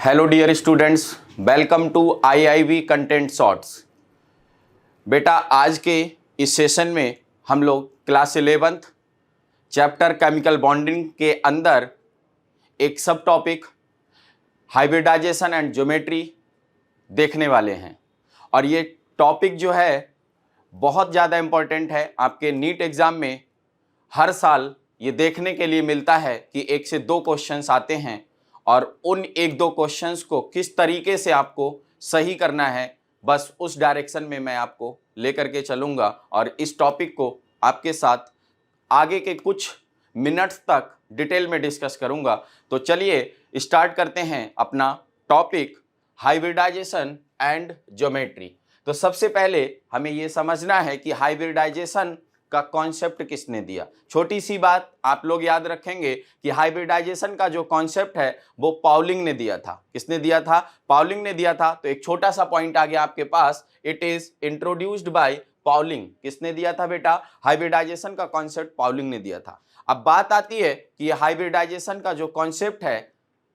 Hello dear students, welcome to IIV content shorts. बेटा, आज के इस सेशन में हम लोग class 11th chapter chemical bonding के अंदर एक सब टॉपिक हाइब्रिडाइजेशन एंड ज्योमेट्री देखने वाले हैं। और ये टॉपिक जो है बहुत ज़्यादा इम्पोर्टेंट है। आपके नीट एग्ज़ाम में हर साल ये देखने के लिए मिलता है कि 1 से 2 क्वेश्चंस आते हैं और उन 1-2 क्वेश्चंस को किस तरीके से आपको सही करना है, बस उस डायरेक्शन में मैं आपको लेकर के चलूँगा और इस टॉपिक को आपके साथ आगे के कुछ मिनट्स तक डिटेल में डिस्कस करूँगा। तो चलिए स्टार्ट करते हैं अपना टॉपिक हाइब्रिडाइजेशन एंड ज्योमेट्री। तो सबसे पहले हमें ये समझना है कि हाइब्रिडाइजेशन का कॉन्सेप्ट किसने दिया। छोटी सी बात आप लोग याद रखेंगे कि हाइब्रिडाइजेशन का जो कॉन्सेप्ट है वो पाउलिंग ने दिया था। किसने दिया था? पाउलिंग ने दिया था। तो एक छोटा सा पॉइंट आ गया आपके पास, it is introduced by Pauling. किसने दिया था बेटा? हाइब्रिडाइजेशन का कॉन्सेप्ट पाउलिंग ने दिया था। अब बात आती है कि हाइब्रिडाइजेशन का जो कॉन्सेप्ट है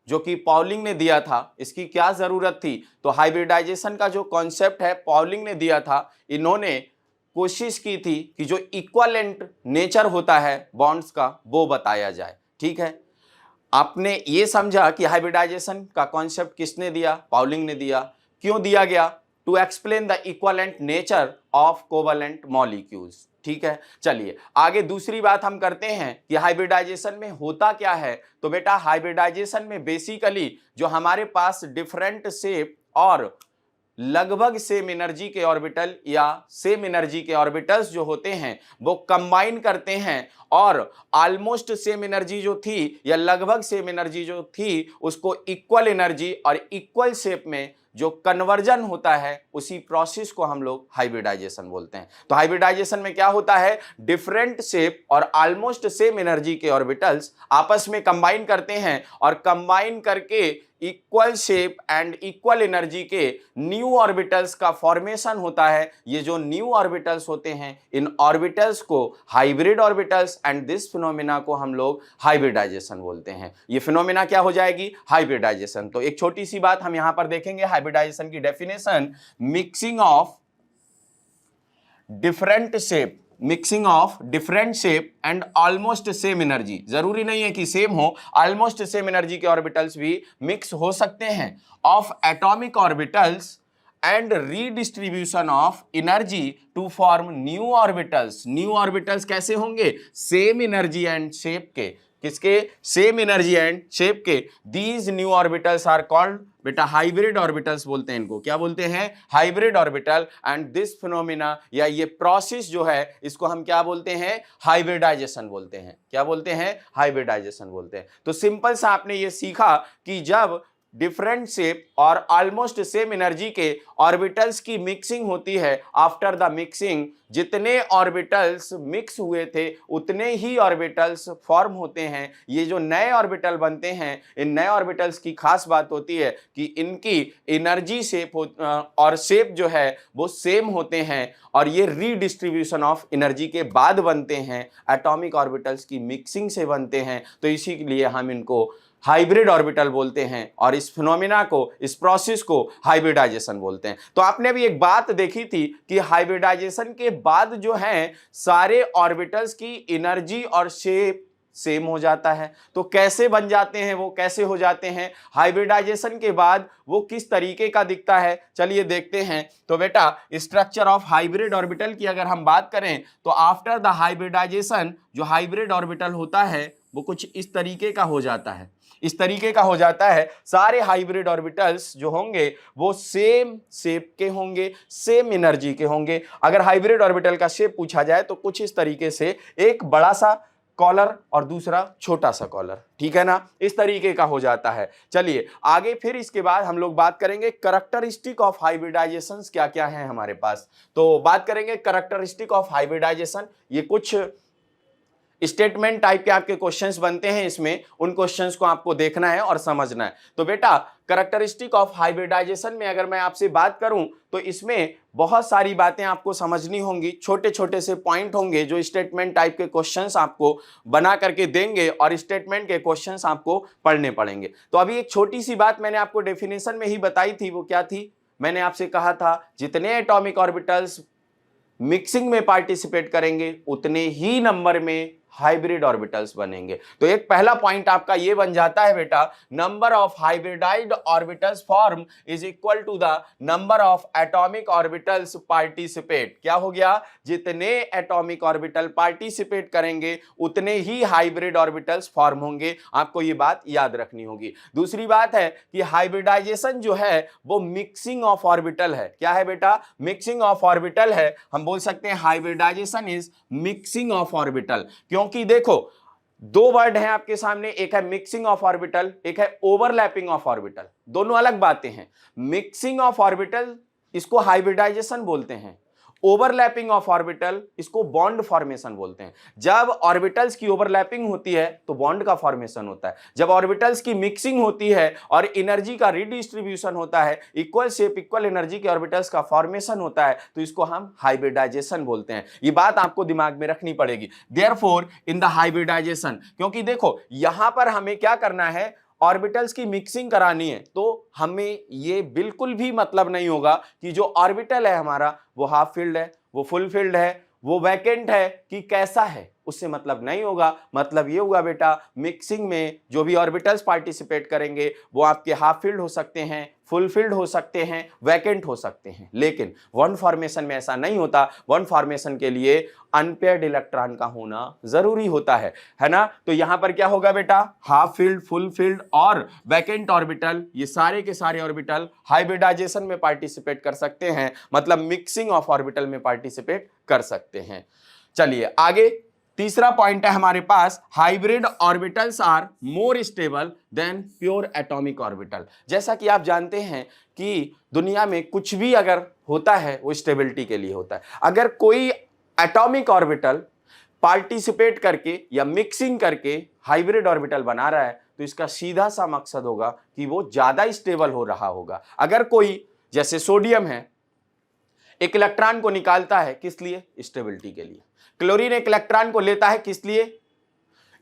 जो कि पाउलिंग ने दिया था, इसकी क्या जरूरत थी? तो हाइब्रिडाइजेशन का जो कॉन्सेप्ट है पाउलिंग ने दिया था। इन्होंने कोशिश की थी कि जो इक्विवेलेंट नेचर होता है बॉन्ड्स का वो बताया जाए। ठीक है, आपने ये समझा कि हाइब्रिडाइजेशन का कॉन्सेप्ट किसने दिया? पाउलिंग ने दिया। क्यों दिया गया? To explain the equivalent nature of covalent molecules. ठीक है, चलिए आगे दूसरी बात हम करते हैं कि हाइब्रिडाइजेशन में होता क्या है। तो बेटा, हाइब्रिडाइजेशन में बेसिकली जो हमारे पास डिफरेंट शेप और लगभग सेम एनर्जी के ऑर्बिटल या सेम एनर्जी के ऑर्बिटल्स जो होते हैं वो कंबाइन करते हैं और ऑलमोस्ट सेम एनर्जी जो थी या लगभग सेम एनर्जी जो थी उसको इक्वल एनर्जी और इक्वल शेप में जो कन्वर्जन होता है उसी प्रोसेस को हम लोग हाइब्रिडाइजेशन बोलते हैं। तो हाइब्रिडाइजेशन में क्या होता है? डिफरेंट शेप और ऑलमोस्ट सेम एनर्जी के ऑर्बिटल्स आपस में कंबाइन करते हैं और कंबाइन करके equal shape and equal energy के न्यू ऑर्बिटल्स का फॉर्मेशन होता है। ये जो न्यू ऑर्बिटल्स होते हैं, इन ऑर्बिटल्स को hybrid orbitals, and this phenomena को हम लोग हाइब्रिडाइजेशन बोलते हैं। ये फिनोमेना क्या हो जाएगी? हाइब्रिडाइजेशन। तो एक छोटी सी बात हम यहां पर देखेंगे, हाइब्रिडाइजेशन की definition, mixing of different shape, mixing of different shape and almost same energy. जरूरी नहीं है कि सेम हो, ऑलमोस्ट सेम एनर्जी के ऑर्बिटल्स भी मिक्स हो सकते हैं, of atomic orbitals and redistribution of energy to form new orbitals. New orbitals कैसे होंगे? सेम एनर्जी एंड शेप के। किसके? सेम एनर्जी एंड शेप के। These new orbitals are called, बेटा हाइब्रिड ऑर्बिटल्स बोलते हैं इनको। क्या बोलते हैं? Hybrid orbital. And this phenomena या ये प्रोसेस जो है इसको हम क्या बोलते हैं? हाइब्रिडाइजेशन बोलते हैं। क्या बोलते हैं? हाइब्रिडाइजेशन बोलते हैं। तो सिंपल सा आपने ये सीखा कि जब डिफरेंट शेप और ऑलमोस्ट सेम एनर्जी के ऑर्बिटल्स की मिक्सिंग होती है, आफ्टर द मिक्सिंग जितने ऑर्बिटल्स मिक्स हुए थे उतने ही ऑर्बिटल्स फॉर्म होते हैं। ये जो नए ऑर्बिटल बनते हैं, इन नए ऑर्बिटल्स की खास बात होती है कि इनकी एनर्जी शेप और शेप जो है वो सेम होते हैं और ये रीडिस्ट्रीब्यूशन ऑफ एनर्जी के बाद बनते हैं, एटॉमिक ऑर्बिटल्स की मिक्सिंग से बनते हैं। तो इसीलिए हम इनको हाइब्रिड ऑर्बिटल बोलते हैं और इस फिनोमिना को, इस प्रोसेस को हाइब्रिडाइजेशन बोलते हैं। तो आपने अभी एक बात देखी थी कि हाइब्रिडाइजेशन के बाद जो है सारे ऑर्बिटल्स की एनर्जी और शेप सेम हो जाता है। तो कैसे बन जाते हैं वो, कैसे हो जाते हैं हाइब्रिडाइजेशन के बाद, वो किस तरीके का दिखता है, चलिए देखते हैं। तो बेटा, स्ट्रक्चर ऑफ हाइब्रिड ऑर्बिटल की अगर हम बात करें तो आफ्टर द हाइब्रिडाइजेशन जो हाइब्रिड ऑर्बिटल होता है वो कुछ इस तरीके का हो जाता है। इस तरीके का हो जाता है। सारे हाइब्रिड ऑर्बिटल्स जो होंगे वो सेम शेप के होंगे, सेम एनर्जी के होंगे। अगर हाइब्रिड ऑर्बिटल का शेप पूछा जाए तो कुछ इस तरीके से, एक बड़ा सा कॉलर और दूसरा छोटा सा कॉलर, ठीक है ना, इस तरीके का हो जाता है। चलिए आगे फिर इसके बाद हम लोग बात करेंगे कैरेक्टरिस्टिक ऑफ हाइब्रिडाइजेशंस क्या क्या है हमारे पास। तो बात करेंगे कैरेक्टरिस्टिक ऑफ हाइब्रिडाइजेशन। ये कुछ स्टेटमेंट टाइप के आपके क्वेश्चंस बनते हैं इसमें, उन क्वेश्चंस को आपको देखना है और समझना है। तो बेटा कैरेक्टरिस्टिक ऑफ हाइब्रिडाइजेशन में अगर मैं आपसे बात करूं तो इसमें बहुत सारी बातें आपको समझनी होंगी, छोटे छोटे से पॉइंट होंगे जो स्टेटमेंट टाइप के क्वेश्चंस आपको बना करके देंगे और स्टेटमेंट के क्वेश्चंस आपको पढ़ने पड़ेंगे। तो अभी एक छोटी सी बात मैंने आपको डेफिनेशन में ही बताई थी, वो क्या थी? मैंने आपसे कहा था जितने एटॉमिक ऑर्बिटल्स मिक्सिंग में पार्टिसिपेट करेंगे उतने ही नंबर में हाइब्रिड ऑर्बिटल्स बनेंगे। तो एक पहला पॉइंट आपका ये बन जाता है बेटा, number of hybridized orbitals form is equal to the number of atomic orbitals participate. क्या हो गया? जितने एटॉमिक ऑर्बिटल पार्टिसिपेट करेंगे उतने ही हाइब्रिड ऑर्बिटल्स फॉर्म होंगे। आपको ये बात याद रखनी होगी। दूसरी बात है कि हाइब्रिडाइजेशन जो है वो मिक्सिंग ऑफ ऑर्बिटल है। क्या है बेटा? मिक्सिंग ऑफ ऑर्बिटल है। हम बोल सकते हैं hybridization is mixing of orbital, क्योंकि देखो दो वर्ड हैं आपके सामने, एक है मिक्सिंग ऑफ ऑर्बिटल, एक है ओवरलैपिंग ऑफ ऑर्बिटल। दोनों अलग बातें हैं। मिक्सिंग ऑफ ऑर्बिटल इसको हाइब्रिडाइजेशन बोलते हैं, ओवरलैपिंग ऑफ ऑर्बिटल इसको बॉन्ड फॉर्मेशन बोलते हैं। जब ऑर्बिटल्स की ओवरलैपिंग होती है तो बॉन्ड का फॉर्मेशन होता है। जब ऑर्बिटल्स की मिक्सिंग होती है और एनर्जी का रिडिस्ट्रीब्यूशन होता है, इक्वल शेप इक्वल एनर्जी के ऑर्बिटल्स का फॉर्मेशन होता है, तो इसको हम हाइब्रिडाइजेशन बोलते हैं। ये बात आपको दिमाग में रखनी पड़ेगी। देयरफॉर इन द हाइब्रिडाइजेशन, क्योंकि देखो यहां पर हमें क्या करना है, ऑर्बिटल्स की मिक्सिंग करानी है, तो हमें ये बिल्कुल भी मतलब नहीं होगा कि जो ऑर्बिटल है हमारा वो हाफ फील्ड है, वो फुल फील्ड है, वो वैकेंट है कि कैसा है, उससे मतलब नहीं होगा। मतलब ये होगा बेटा मिक्सिंग में जो भी ऑर्बिटल्स पार्टिसिपेट करेंगे वो आपके हाफ फील्ड हो सकते हैं, फुल फील्ड हो सकते हैं, वैकेंट हो सकते हैं, लेकिन वन फॉर्मेशन में ऐसा नहीं होता। वन फॉर्मेशन के लिए अनपेयर्ड इलेक्ट्रॉन का होना जरूरी होता है ना। तो यहां पर क्या होगा बेटा, हाफ फील्ड, फुल फील्ड और वैकेंट ऑर्बिटल, ये सारे के सारे ऑर्बिटल हाइब्रिडाइजेशन में पार्टिसिपेट कर सकते हैं, मतलब मिक्सिंग ऑफ ऑर्बिटल में पार्टिसिपेट कर सकते हैं। चलिए आगे तीसरा पॉइंट है हमारे पास, hybrid orbitals are more stable than pure atomic orbital. जैसा कि आप जानते हैं कि दुनिया में कुछ भी अगर होता है वो स्टेबिलिटी के लिए होता है। अगर कोई एटॉमिक ऑर्बिटल पार्टिसिपेट करके या मिक्सिंग करके हाइब्रिड ऑर्बिटल बना रहा है तो इसका सीधा सा मकसद होगा कि वो ज्यादा स्टेबल हो रहा होगा। अगर कोई जैसे सोडियम है एक इलेक्ट्रॉन को निकालता है, किस लिए? स्टेबिलिटी के लिए। क्लोरीन एक इलेक्ट्रॉन को लेता है, किस लिए?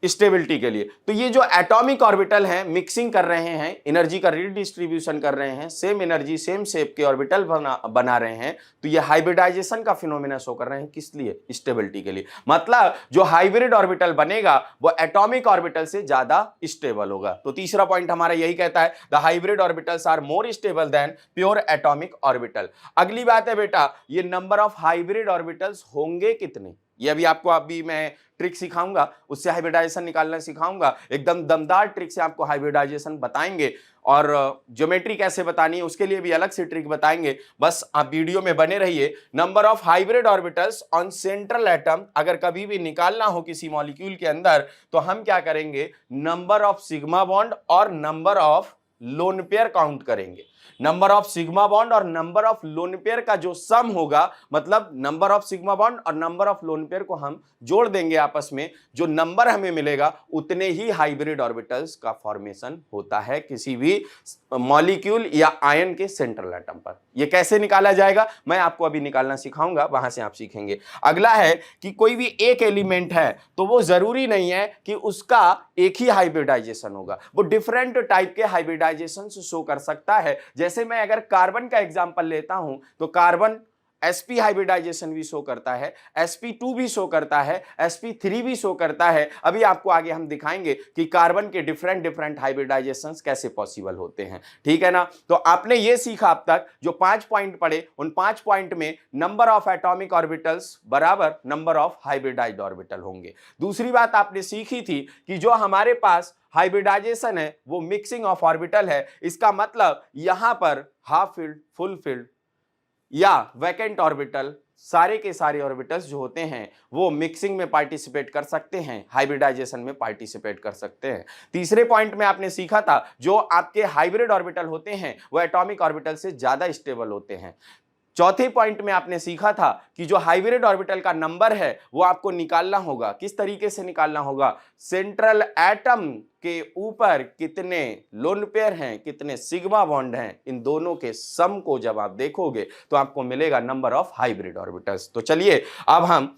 स्टेबिलिटी के लिए। तो ये जो एटॉमिक ऑर्बिटल हैं मिक्सिंग कर रहे हैं, एनर्जी का रिडिस्ट्रीब्यूशन कर रहे हैं, सेम एनर्जी सेम शेप के ऑर्बिटल बना रहे हैं, तो ये हाइब्रिडाइजेशन का फिनोमेना शो कर रहे हैं, किस लिए? स्टेबिलिटी के लिए। मतलब जो हाइब्रिड ऑर्बिटल बनेगा वो एटॉमिक ऑर्बिटल से ज्यादा स्टेबल होगा। तो तीसरा पॉइंट हमारा यही कहता है, the hybrid orbitals are more stable than pure atomic orbital. अगली बात है बेटा, ये नंबर ऑफ हाइब्रिड ऑर्बिटल्स होंगे कितने, ये अभी आपको अभी मैं ट्रिक सिखाऊंगा, उससे हाइब्रिडाइजेशन निकालना सिखाऊंगा। एकदम दमदार ट्रिक से आपको हाइब्रिडाइजेशन बताएंगे और ज्योमेट्री कैसे बतानी है उसके लिए भी अलग से ट्रिक बताएंगे। बस आप वीडियो में बने रहिए। Number of hybrid orbitals on central atom अगर कभी भी निकालना हो किसी मॉलिक्यूल के अंदर तो हम क्या करेंगे, नंबर ऑफ सिग्मा बॉन्ड और number of lone pair count करेंगे। नंबर ऑफ सिग्मा बॉन्ड और नंबर ऑफ लोन पेयर का जो सम होगा, मतलब नंबर ऑफ सिग्मा बॉन्ड और नंबर ऑफ लोन पेयर को हम जोड़ देंगे आपस में, जो नंबर हमें मिलेगा उतने ही हाइब्रिड ऑर्बिटल्स का फॉर्मेशन होता है किसी भी मॉलिक्यूल या आयन के सेंट्रल एटम पर। यह कैसे निकाला जाएगा मैं आपको अभी निकालना सिखाऊंगा, वहां से आप सीखेंगे। अगला है कि कोई भी एक एलिमेंट है तो वो जरूरी नहीं है कि उसका एक ही हाइब्रिडाइजेशन होगा, वो डिफरेंट टाइप के हाइब्रिडाइजेशन शो कर सकता है। जैसे मैं अगर कार्बन का एग्जांपल लेता हूं तो कार्बन sp हाइब्रिडाइजेशन भी शो करता है, sp2 भी शो करता है, sp3 भी शो करता है। अभी आपको आगे हम दिखाएंगे कि कार्बन के डिफरेंट हाइब्रिडाइजेशंस कैसे पॉसिबल होते हैं, ठीक है ना। तो आपने ये सीखा अब तक, जो 5 पॉइंट पढ़े उन 5 पॉइंट में नंबर ऑफ एटॉमिक ऑर्बिटल्स बराबर नंबर ऑफ हाइब्रिडाइज्ड ऑर्बिटल होंगे। दूसरी बात आपने सीखी थी कि जो हमारे पास हाइब्रिडाइजेशन है वो मिक्सिंग ऑफ ऑर्बिटल है। इसका मतलब यहां पर हाफ फील्ड, फुल फील्ड या वैकेंट ऑर्बिटल, सारे के सारे ऑर्बिटल्स जो होते हैं वो मिक्सिंग में पार्टिसिपेट कर सकते हैं, हाइब्रिडाइजेशन में पार्टिसिपेट कर सकते हैं। तीसरे पॉइंट में आपने सीखा था जो आपके हाइब्रिड ऑर्बिटल होते हैं वो एटॉमिक ऑर्बिटल से ज्यादा स्टेबल होते हैं। चौथे पॉइंट में आपने सीखा था कि जो हाइब्रिड ऑर्बिटल का नंबर है वो आपको निकालना होगा। किस तरीके से निकालना होगा? सेंट्रल एटम के ऊपर कितने लोन पेयर हैं, कितने सिग्मा बॉन्ड हैं, इन दोनों के सम को जब आप देखोगे तो आपको मिलेगा नंबर ऑफ हाइब्रिड ऑर्बिटल्स। तो चलिए अब हम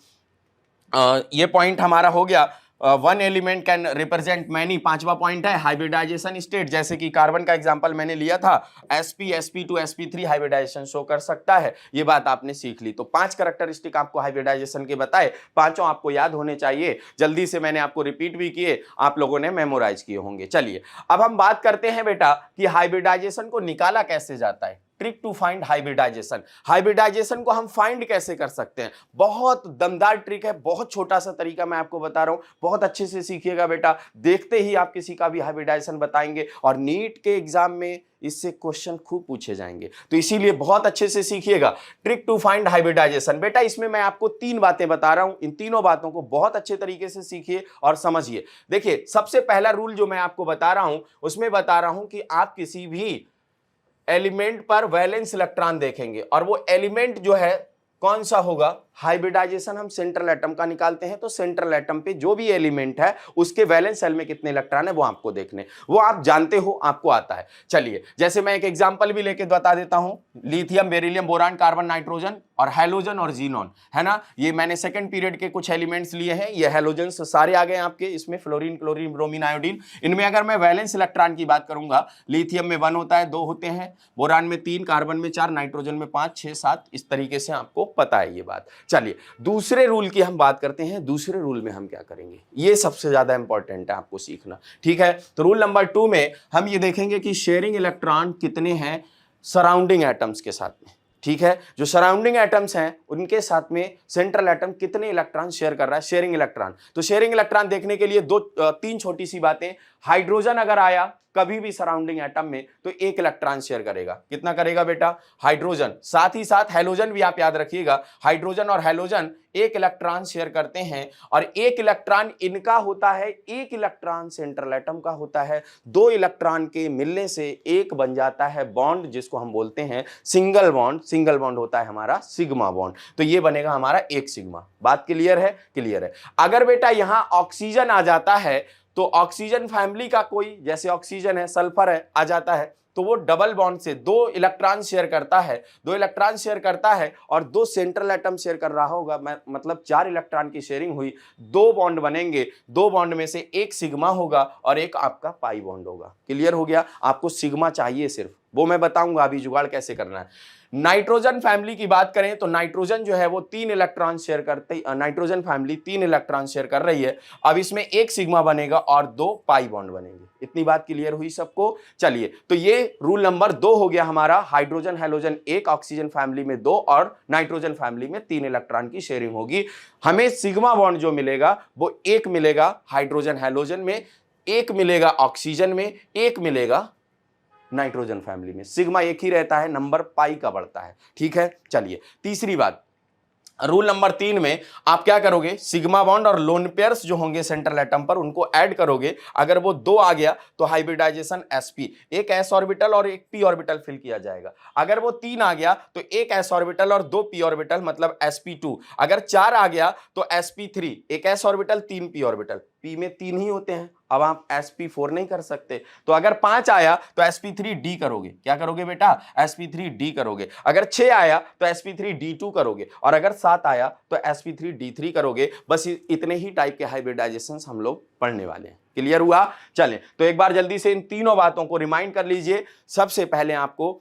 ये पॉइंट हमारा हो गया, one element can represent many. पांचवा पॉइंट है हाइब्रिडाइजेशन स्टेट, जैसे कि कार्बन का एग्जांपल मैंने लिया था, sp sp2 sp3 hybridisation show कर सकता है। ये बात आपने सीख ली। तो 5 कैरेक्टरिस्टिक आपको हाइब्रिडाइजेशन के बताए, पांचों आपको याद होने चाहिए। जल्दी से मैंने आपको रिपीट भी किए, आप लोगों ने मेमोराइज किए होंगे। चलिए अब हम बात करते हैं बेटा कि हाइब्रिडाइजेशन को निकाला कैसे जाता है। Trick to find hybridization. Hybridization को हम फाइंड कैसे कर सकते हैं? बहुत दमदार ट्रिक है, बहुत छोटा सा तरीका मैं आपको बता रहा हूं, बहुत अच्छे से सीखिएगा बेटा। देखते ही आप किसी का भी हाइब्रिडाइजेशन बताएंगे और नीट के एग्जाम में इससे क्वेश्चन खूब पूछे जाएंगे, तो इसीलिए बहुत अच्छे से सीखिएगा। ट्रिक टू फाइंड हाइब्रिडाइजेशन बेटा, इसमें मैं आपको 3 बातें बता रहा हूं, इन तीनों बातों को बहुत अच्छे तरीके से सीखिए और समझिए। देखिए सबसे पहला रूल जो मैं आपको बता रहा हूं उसमें बता रहा हूं कि आप किसी भी एलिमेंट पर वैलेंस इलेक्ट्रॉन देखेंगे और वो एलिमेंट जो है कौन सा होगा? हाइब्रिडाइजेशन हम सेंट्रल एटम का निकालते हैं, तो सेंट्रल एटम पे जो भी एलिमेंट है उसके वैलेंस शेल में कितने इलेक्ट्रॉन है वो आपको देखने, वो आप जानते हो, आपको आता है। चलिए जैसे मैं एक एग्जांपल भी लेके बता देता हूं, lithium, beryllium, boron, carbon, nitrogen और हैलोजन और जीनॉन, है ना। ये मैंने सेकंड पीरियड के कुछ एलिमेंट्स लिए हैं, ये हैलोजन सारे आ गए आपके, इसमें फ्लोरीन, क्लोरीन, ब्रोमीन, आयोडीन। इनमें अगर मैं वैलेंस इलेक्ट्रॉन की बात करूंगा, लिथियम में 1 होता है, 2 होते हैं, बोरान में 3, कार्बन में 4, नाइट्रोजन में 5, 6, 7, इस तरीके से आपको पता है ये बात। चलिए दूसरे रूल की हम बात करते हैं। दूसरे रूल में हम क्या करेंगे, ये सबसे ज्यादा इंपॉर्टेंट है आपको सीखना, ठीक है। तो रूल नंबर 2 में हम ये देखेंगे कि शेयरिंग इलेक्ट्रॉन कितने हैं सराउंडिंग एटम्स के साथ में, ठीक है। जो सराउंडिंग एटम्स हैं उनके साथ में सेंट्रल एटम कितने इलेक्ट्रॉन शेयर कर रहा है, शेयरिंग इलेक्ट्रॉन। तो शेयरिंग इलेक्ट्रॉन देखने के लिए 3 छोटी सी बातें। हाइड्रोजन अगर आया कभी भी सराउंडिंग एटम में तो 1 इलेक्ट्रॉन शेयर करेगा। कितना करेगा बेटा? हाइड्रोजन। साथ ही साथ हैलोजन भी आप याद रखिएगा, हाइड्रोजन और हैलोजन 1 इलेक्ट्रॉन शेयर करते हैं और 1 इलेक्ट्रॉन इनका होता है, 1 इलेक्ट्रॉन सेंट्रल एटम का होता है। 2 इलेक्ट्रॉन के मिलने से एक बन जाता है बॉन्ड, जिसको हम बोलते हैं सिंगल बॉन्ड। सिंगल बॉन्ड होता है हमारा सिग्मा बॉन्ड, तो ये बनेगा हमारा 1 सिग्मा। बात क्लियर है? क्लियर है। अगर बेटा यहां ऑक्सीजन आ जाता है तो ऑक्सीजन फैमिली का कोई, जैसे ऑक्सीजन है, सल्फर है, आ जाता है तो वो डबल बॉन्ड से 2 इलेक्ट्रॉन शेयर करता है, 2 इलेक्ट्रॉन शेयर करता है और 2 सेंट्रल एटम शेयर कर रहा होगा, मतलब 4 इलेक्ट्रॉन की शेयरिंग हुई, 2 बॉन्ड बनेंगे। 2 बॉन्ड में से 1 सिग्मा होगा और 1 आपका पाई बॉन्ड होगा। क्लियर हो गया? आपको सिग्मा चाहिए सिर्फ, वो मैं बताऊंगा अभी जुगाड़ कैसे करना है। नाइट्रोजन फैमिली की बात करें तो नाइट्रोजन जो है वो 3 इलेक्ट्रॉन शेयर करते, नाइट्रोजन फैमिली 3 इलेक्ट्रॉन शेयर कर रही है। अब इसमें 1 सिग्मा बनेगा और 2 पाई बॉन्ड बनेंगे। इतनी बात क्लियर हुई सबको? चलिए तो ये रूल नंबर 2 हो गया हमारा। हाइड्रोजन हैलोजन 1, ऑक्सीजन फैमिली में 2 और नाइट्रोजन फैमिली में 3 इलेक्ट्रॉन की शेयरिंग होगी। हमें सिग्मा बॉन्ड जो मिलेगा वो 1 मिलेगा हाइड्रोजन हैलोजन में, 1 मिलेगा ऑक्सीजन में, 1 मिलेगा नाइट्रोजन फैमिली में। सिग्मा 1 ही रहता है, नंबर पाई का बढ़ता है, ठीक है। चलिए तीसरी बात, रूल नंबर 3 में आप क्या करोगे, सिग्मा बॉन्ड और लोन पेयर्स जो होंगे सेंट्रल एटम पर उनको ऐड करोगे। अगर वो 2 आ गया तो हाइब्रिडाइजेशन sp, 1 s ऑर्बिटल और 1 p ऑर्बिटल फिल किया जाएगा। अगर वो 3 आ गया तो 1 s ऑर्बिटल और 2 p ऑर्बिटल, मतलब sp2। अगर 4 आ गया तो sp3, 1 s orbital 3 p orbital, p में 3 ही होते हैं, अब आप sp4 नहीं कर सकते। तो अगर 5 आया तो sp3d करोगे। क्या करोगे बेटा? sp3d करोगे। अगर 6 आया तो sp3d2 करोगे और अगर 7 आया तो sp3d3 करोगे। बस इतने ही टाइप के हाइब्रिडाइजेशंस हम लोग पढ़ने वाले हैं। क्लियर हुआ? चलें तो एक बार जल्दी से इन तीनों बातों को रिमाइंड कर लीजिए। सबसे पहले आपको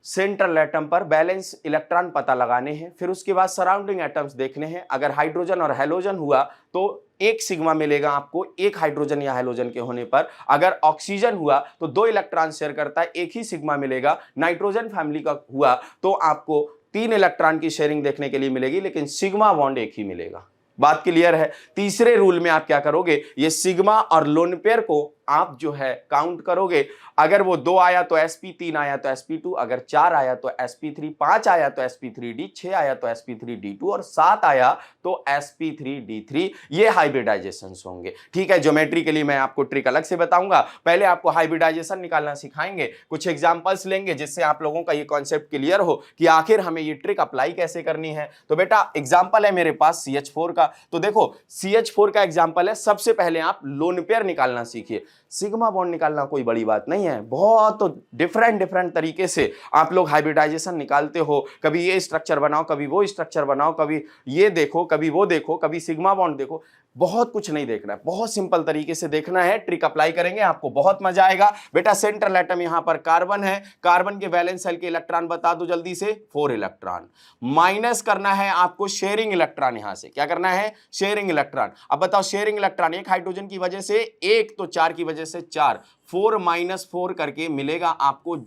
सेंट्रल एटम पर बैलेंस इलेक्ट्रॉन पता लगाने हैं, फिर उसके बाद सराउंडिंग एटम्स देखने हैं। अगर हाइड्रोजन और हैलोजन हुआ तो 1 सिग्मा मिलेगा आपको 1 हाइड्रोजन या हैलोजन के होने पर। अगर ऑक्सीजन हुआ तो 2 इलेक्ट्रॉन शेयर करता है, 1 ही सिग्मा मिलेगा। नाइट्रोजन फैमिली का हुआ तो आपको 3 इलेक्ट्रॉन की शेयरिंग देखने के लिए मिलेगी, लेकिन सिग्मा बॉन्ड 1 ही मिलेगा। बात क्लियर है? तीसरे रूल में आप क्या करोगे, ये सिग्मा और लोन पेयर को आप जो है काउंट करोगे, अगर वो 2 आया तो sp, 3 आया तो sp2, अगर 4 आया तो sp3, 5 आया तो sp3d, 6 आया तो sp3d2 और 7 आया तो sp3d3, ये हाइब्रिडाइजेशन होंगे। ठीक है, ज्योमेट्री के लिए मैं आपको ट्रिक अलग से बताऊंगा, पहले आपको हाइब्रिडाइजेशन निकालना सिखाएंगे, कुछ एग्जांपल्स लेंगे जिससे आप लोगों का ये कॉन्सेप्ट क्लियर हो कि आखिर हमें ये ट्रिक अप्लाई कैसे करनी है। तो बेटा एग्जांपल है मेरे पास CH4 का, तो देखो CH4 का एग्जांपल है। सबसे पहले आप लोन पेयर निकालना सीखिए। सिग्मा बॉन्ड निकालना कोई बड़ी बात नहीं है, बहुत डिफरेंट तरीके से आप लोग हाइब्रिडाइजेशन निकालते हो, कभी ये स्ट्रक्चर बनाओ, कभी वो स्ट्रक्चर बनाओ, कभी ये देखो, कभी वो देखो, कभी सिग्मा बॉन्ड देखो, बहुत कुछ नहीं देखना है, बहुत सिंपल तरीके से देखना है। ट्रिक अप्लाई करेंगे, आपको बहुत मजा आएगा। बेटा सेंट्रल एटम यहां पर कार्बन है, कार्बन के वैलेंस शेल के इलेक्ट्रॉन बता दो जल्दी से, 4 इलेक्ट्रॉन। माइनस करना है आपको शेयरिंग इलेक्ट्रॉन, यहां से क्या करना है, शेयरिंग इलेक्ट्रॉन। अब बताओ शेयरिंग इलेक्ट्रॉन, एक हाइड्रोजन की वजह से एक, तो 4 की वजह से 4, 4 - 4 करके मिलेगा आपको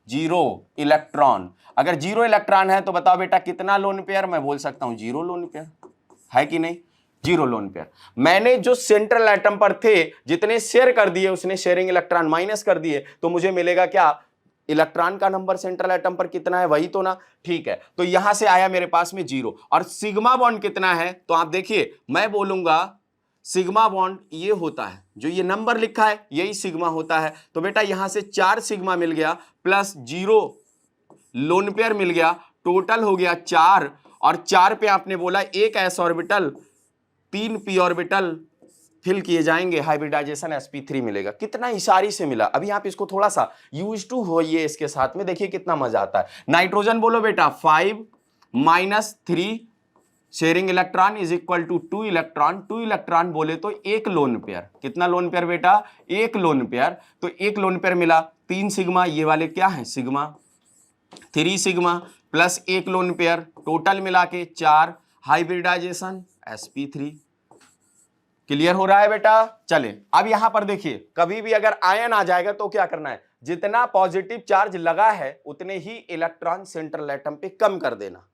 0 इलेक्ट्रॉन। अगर 0 इलेक्ट्रॉन है तो बताओ बेटा कितना लोन पेयर, मैं बोल सकता हूं 0 लोन पेयर, है कि नहीं, 0 लोन पेयर। मैंने जो सेंट्रल एटम पर थे जितने शेयर कर दिए उसने शेयरिंग इलेक्ट्रॉन माइनस कर दिए, तो मुझे मिलेगा क्या, इलेक्ट्रॉन का नंबर सेंट्रल एटम पर कितना है, वही तो ना। ठीक है, तो यहां से आया मेरे पास में 0। और सिग्मा बॉन्ड कितना है, तो आप देखिए मैं बोलूंगा सिग्मा बॉन्ड ये होता है, जो ये नंबर लिखा है यही सिग्मा होता है। तो बेटा यहां से 4 सिग्मा मिल गया प्लस 0 लोन पेयर मिल गया, टोटल हो गया 4। और 4 पे आपने बोला एक s orbital, 3 p orbital fill किए जाएंगे, हाइब्रिडाइजेशन sp3 मिलेगा। कितना इशारे से मिला, अभी आप इसको थोड़ा सा यूज टू होइए इसके साथ में, देखिए कितना मजा आता है। नाइट्रोजन बोलो बेटा 5 - 3 sharing electron is equal to 2 electron, 2 electron बोले तो एक लोन पेयर, कितना लोन पेयर बेटा, एक लोन पेयर। तो एक लोन पेयर मिला, 3 सिग्मा, ये वाले क्या है सिग्मा, 3 सिग्मा प्लस एक लोन पेयर, टोटल मिला के 4, हाइब्रिडाइजेशन sp3। क्लियर हो रहा है बेटा। चले अब यहां पर देखिए, कभी भी अगर आयन आ जाएगा तो क्या करना है, जितना पॉजिटिव चार्ज लगा है उतने ही इलेक्ट्रॉन सेंट्रल एटम पे कम कर देना,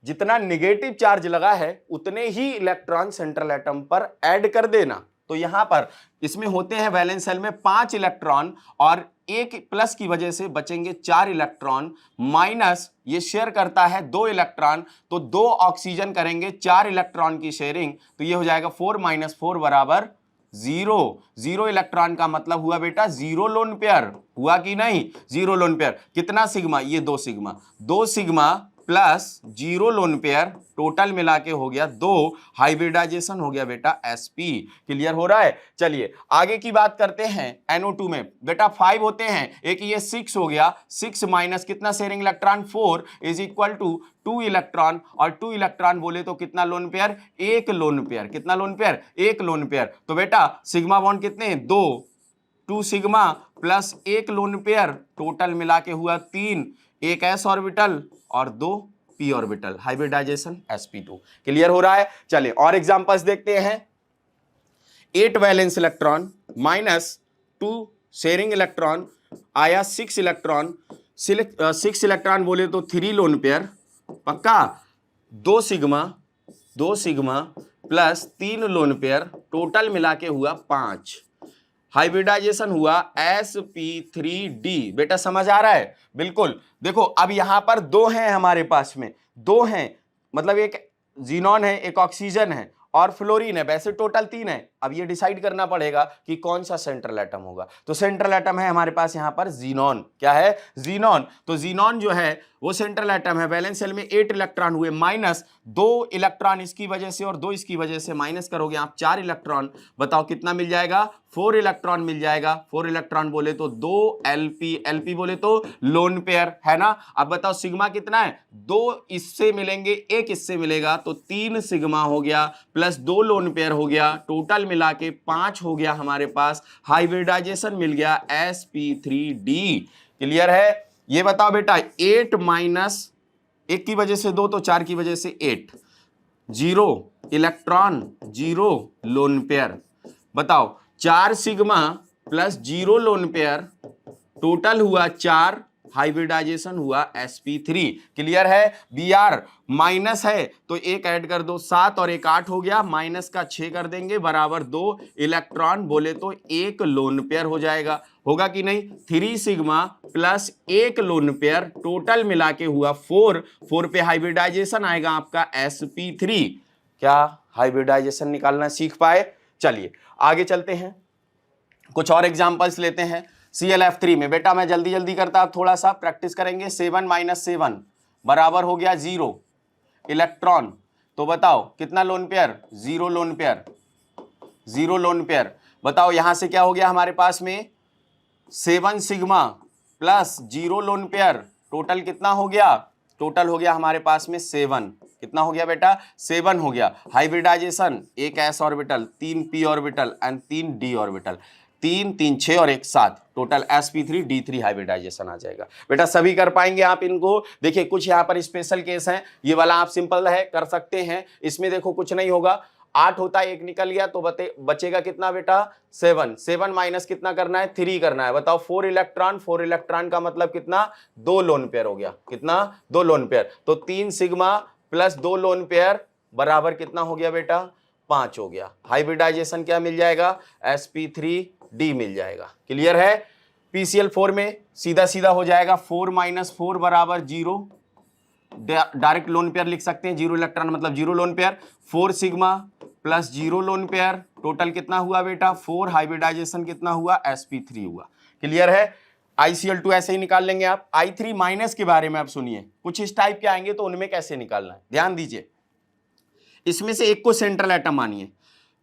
जितना नेगेटिव चार्ज लगा है उतने ही इलेक्ट्रॉन सेंट्रल एटम पर ऐड कर देना। तो यहां पर इसमें होते हैं वैलेंस शेल में 5 इलेक्ट्रॉन और एक प्लस की वजह से बचेंगे 4 इलेक्ट्रॉन, माइनस ये शेयर करता है 2 इलेक्ट्रॉन, तो 2 ऑक्सीजन करेंगे 4 इलेक्ट्रॉन की शेयरिंग, तो ये हो जाएगा 4 - 4 बराबर 0। 0 इलेक्ट्रॉन का मतलब हुआ बेटा 0 लोन पेयर, हुआ कि नहीं, 0 लोन पेयर। कितना सिग्मा, ये 2 sigma, 2 sigma plus 0 lone pair, total मिला के हो गया 2, हाइब्रिडाइजेशन हो गया बेटा sp। क्लियर हो रहा है। चलिए आगे की बात करते हैं। NO2 में बेटा 5 होते हैं, एक ये 6 हो गया, 6 माइनस कितना sharing electron 4 is equal to 2 electron, और 2 इलेक्ट्रॉन बोले तो कितना लोन पेयर, एक लोन पेयर, कितना लोन पेयर, एक लोन पेयर। तो बेटा सिग्मा बॉन्ड कितने हैं, 2 सिग्मा प्लस एक लोन पेयर, टोटल मिला के हुआ 3, एक s ऑर्बिटल और 2 p orbital, hybridisation sp2। Clear हो रहा है। चलिए और एग्जांपल्स देखते हैं। 8 valence electron minus 2 sharing electron आया 6 इलेक्ट्रॉन, 6 इलेक्ट्रॉन बोले तो 3 लोन पेयर, पक्का 2 sigma plus 3 loan pair, total मिला के हुआ 5, हाइब्रिडाइजेशन हुआ sp3d। बेटा समझ आ रहा है, बिल्कुल। देखो अब यहां पर 2 हैं हमारे पास में, 2 हैं, मतलब एक जीनॉन है, एक ऑक्सीजन है और फ्लोरीन है, वैसे टोटल 3 है। अब ये डिसाइड करना पड़ेगा कि कौन सा सेंट्रल एटम होगा। तो सेंट्रल एटम है हमारे पास यहां पर जीनॉन, क्या है, जीनॉन। तो जीनॉन जो है वो सेंट्रल एटम है, वैलेंस शेल में 8 इलेक्ट्रॉन हुए, माइनस 2 इलेक्ट्रॉन इसकी वजह से और 2 इसकी वजह से, माइनस करोगे आप 4 इलेक्ट्रॉन, बताओ कितना मिल जाएगा, 4 इलेक्ट्रॉन मिल जाएगा। 4 इलेक्ट्रॉन बोले तो 2 LP बोले तो लोन पेयर, है ना। अब बताओ सिग्मा कितना है, 2 इससे मिलेंगे, एक इससे मिलेगा, तो 3 सिग्मा हो गया प्लस 2 लोन पेयर हो गया, टोटल मिला के 5 हो गया हमारे पास, हाइब्रिडाइजेशन मिल गया sp3d। क्लियर है। ये बताओ बेटा 8 माइनस 1 की वजह से 2 तो 4 की वजह से 8, 0 इलेक्ट्रॉन 0 लोन पेयर, बताओ 4 sigma plus 0 lone pair, total हुआ 4 हाइब्रिडाइजेशन हुआ sp3। क्लियर है। Br माइनस है तो एक ऐड कर दो 7 और एक 8 हो गया, माइनस का 6 कर देंगे बराबर 2 इलेक्ट्रॉन, बोले तो एक लोन पेयर हो जाएगा। होगा कि नहीं? 3 सिग्मा प्लस एक लोन पेयर टोटल मिला के हुआ 4। 4 पे हाइब्रिडाइजेशन आएगा आपका sp3। क्या हाइब्रिडाइजेशन निकालना सीख पाए? चलिए आगे चलते हैं, कुछ और एग्जांपल्स लेते हैं। ClF3 में बेटा मैं जल्दी जल्दी करता, आप थोड़ा सा प्रैक्टिस करेंगे। 7 माइनस 7 बराबर हो गया 0 इलेक्ट्रॉन। तो बताओ कितना lone pair? 0 lone pair, 0 lone pair. बताओ यहां से क्या हो गया हमारे पास में? 7 sigma plus 0 lone pair, total कितना हो गया? टोटल हो गया हमारे पास में 7। कितना हो गया बेटा? 7 हो गया। हाइब्रिडाइजेशन, एक s orbital, 3 p orbital and 3 d orbital, 3 3 6 और एक 7, टोटल sp3 d3 हाइब्रिडाइजेशन आ जाएगा। बेटा सभी कर पाएंगे आप इनको? देखिए कुछ यहाँ पर स्पेशल केस हैं, ये वाला आप सिंपल है कर सकते हैं। इसमें देखो कुछ नहीं होगा, 8 होता है, एक निकल गया तो बचेगा कितना बेटा? 7। 7 माइनस कितना करना है? 3 करना है। बताओ 4 इलेक्ट्रॉन, 4 इलेक्ट्रॉन का मतलब कितना? 2 लोन पेयर हो गया। कितना? 2 लोन पेयर। तो 3 सिग्मा प्लस 2 लोन पेयर बराबर कितना हो गया बेटा? 5 हो गया। हाइब्रिडाइजेशन क्या मिल जाएगा? sp3d मिल जाएगा। क्लियर है। PCl4 में सीधा सीधा हो जाएगा, 4 माइनस 4 बराबर 0, डायरेक्ट लोन पेयर लिख सकते हैं, 0 इलेक्ट्रॉन मतलब 0 lone pair. 4 sigma plus 0 lone pair, total कितना हुआ बेटा? 4। हाइब्रिडाइजेशन कितना हुआ? sp3 हुआ। क्लियर है। ICl2 ऐसे ही निकाल लेंगे आप। I3 माइनस के बारे में आप सुनिए, कुछ इस टाइप के आएंगे तो उनमें कैसे निकालना है ध्यान दीजिए। इसमें से एक को सेंट्रल एटम मानिए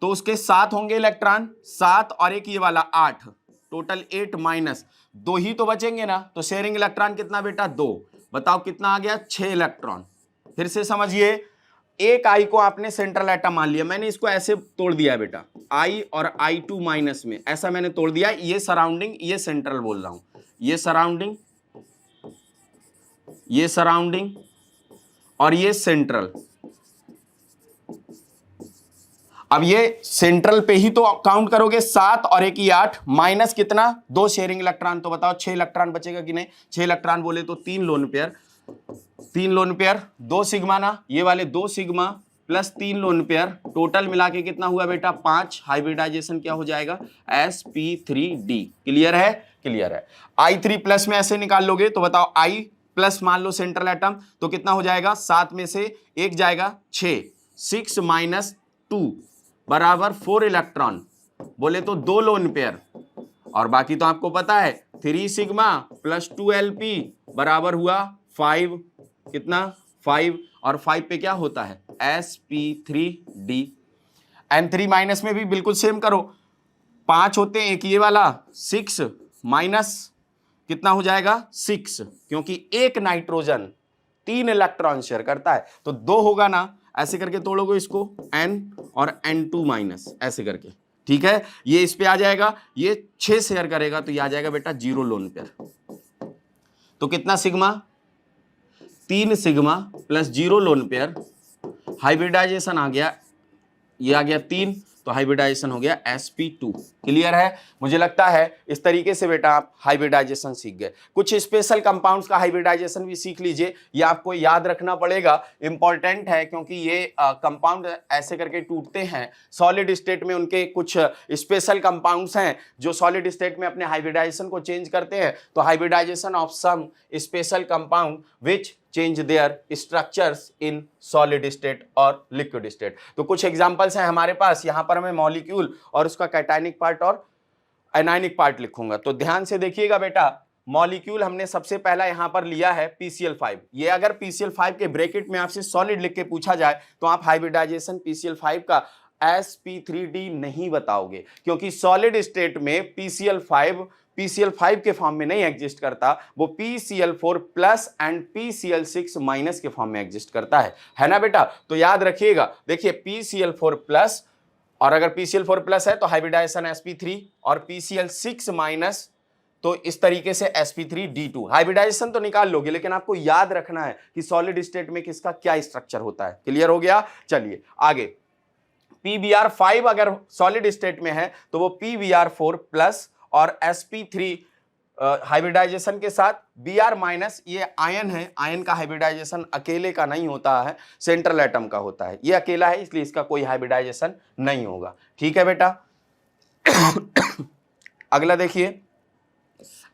तो उसके 7 होंगे इलेक्ट्रॉन, 7 और एक ये वाला 8, टोटल 8 माइनस 2 ही तो बचेंगे ना, तो शेयरिंग इलेक्ट्रॉन कितना बेटा? 2। बताओ कितना आ गया? 6 इलेक्ट्रॉन। फिर से समझिए, एक I को आपने सेंट्रल एटम मान लिया, मैंने इसको ऐसे तोड़ दिया है बेटा, I और I2 माइनस में ऐसा मैंने तोड़ दिया। ये सराउंडिंग, ये सेंट्रल बोल रहा हूं, ये सराउंडिंग, ये सराउंडिंग और ये सेंट्रल। अब ये सेंट्रल पे ही तो काउंट करोगे, 7 और एक ही 8 माइनस कितना? 2 शेयरिंग इलेक्ट्रॉन। तो बताओ 6 इलेक्ट्रॉन बचेगा कि नहीं? 6 इलेक्ट्रॉन बोले तो 3 lone pair, 3 lone pair, 2 sigma ना, ये वाले 2 sigma plus 3 loan pair, total मिला के कितना हुआ बेटा? 5। हाइब्रिडाइजेशन क्या हो जाएगा? sp3d। क्लियर है। क्लियर है। I3 प्लस में ऐसे निकाल लोगे तो बताओ I प्लस मान लो सेंट्रल एटम, तो कितना हो जाएगा? 7 में से एक जाएगा 6, 6 माइनस 2 बराबर 4 इलेक्ट्रॉन, बोले तो 2 लोन पेयर, और बाकी तो आपको पता है 3 सिग्मा प्लस 2 LP बराबर हुआ 5। कितना? 5। और 5 पे क्या होता है? sp3d। N3 माइनस में भी बिल्कुल सेम करो, 5 होते हैं, एक ये वाला 6 माइनस कितना हो जाएगा? 6, क्योंकि एक नाइट्रोजन 3 इलेक्ट्रॉन शेयर करता है तो 2 होगा ना, ऐसे करके तोड़ोगे इसको, N और N2 माइनस ऐसे करके, ठीक है। ये इस पे आ जाएगा, ये 6 शेयर करेगा तो ये आ जाएगा बेटा 0 लोन पेयर। तो कितना sigma? 3 sigma plus 0 lone pair, hybridization आ गया, ये आ गया 3, तो हाइब्रिडाइजेशन हो गया sp2। क्लियर है। मुझे लगता है इस तरीके से बेटा आप हाइब्रिडाइजेशन सीख गए। कुछ स्पेशल कंपाउंड्स का हाइब्रिडाइजेशन भी सीख लीजिए, ये आपको याद रखना पड़ेगा, इंपॉर्टेंट है, क्योंकि ये कंपाउंड ऐसे करके टूटते हैं सॉलिड स्टेट में। उनके कुछ स्पेशल कंपाउंड्स हैं जो सॉलिड स्टेट में अपने हाइब्रिडाइजेशन को चेंज करते हैं। तो hybridization of some special compound which change their structures in solid state और लिक्विड स्टेट। तो कुछ एग्जांपल्स हैं हमारे पास, यहां पर मैं मॉलिक्यूल और उसका कैटायनिक पार्ट और एनायनिक पार्ट लिखूंगा, तो ध्यान से देखिएगा बेटा। मॉलिक्यूल हमने सबसे पहला यहां पर लिया है PCl5। ये अगर PCl5 के ब्रैकेट में आपसे सॉलिड लिख के पूछा जाए तो आप हाइब्रिडाइजेशन PCl5 का sp3d नहीं बताओगे, क्योंकि सॉलिड स्टेट में PCl5 के फॉर्म में नहीं एग्जिस्ट करता, वो PCl4 plus and PCl6 minus के फॉर्म में एग्जिस्ट करता है ना बेटा। तो याद रखिएगा, देखिए PCl4 प्लस, और अगर PCl4 प्लस है तो हाइब्रिडाइजेशन sp3, और PCl6 माइनस तो इस तरीके से sp3d2। हाइब्रिडाइजेशन तो निकाल लोगे, लेकिन आपको याद रखना है कि सॉलिड स्टेट में किसका क्या स्ट्रक्चर होता है। क्लियर हो गया। चलिए आगे, PBr5 अगर सॉलिड स्टेट में है तो वो PBr4 प्लस और sp3 हाइब्रिडाइजेशन के साथ Br माइनस, ये आयन है, आयन का हाइब्रिडाइजेशन अकेले का नहीं होता है, सेंट्रल एटम का होता है। ये अकेला है इसलिए इसका कोई हाइब्रिडाइजेशन नहीं होगा। ठीक है बेटा। अगला देखिए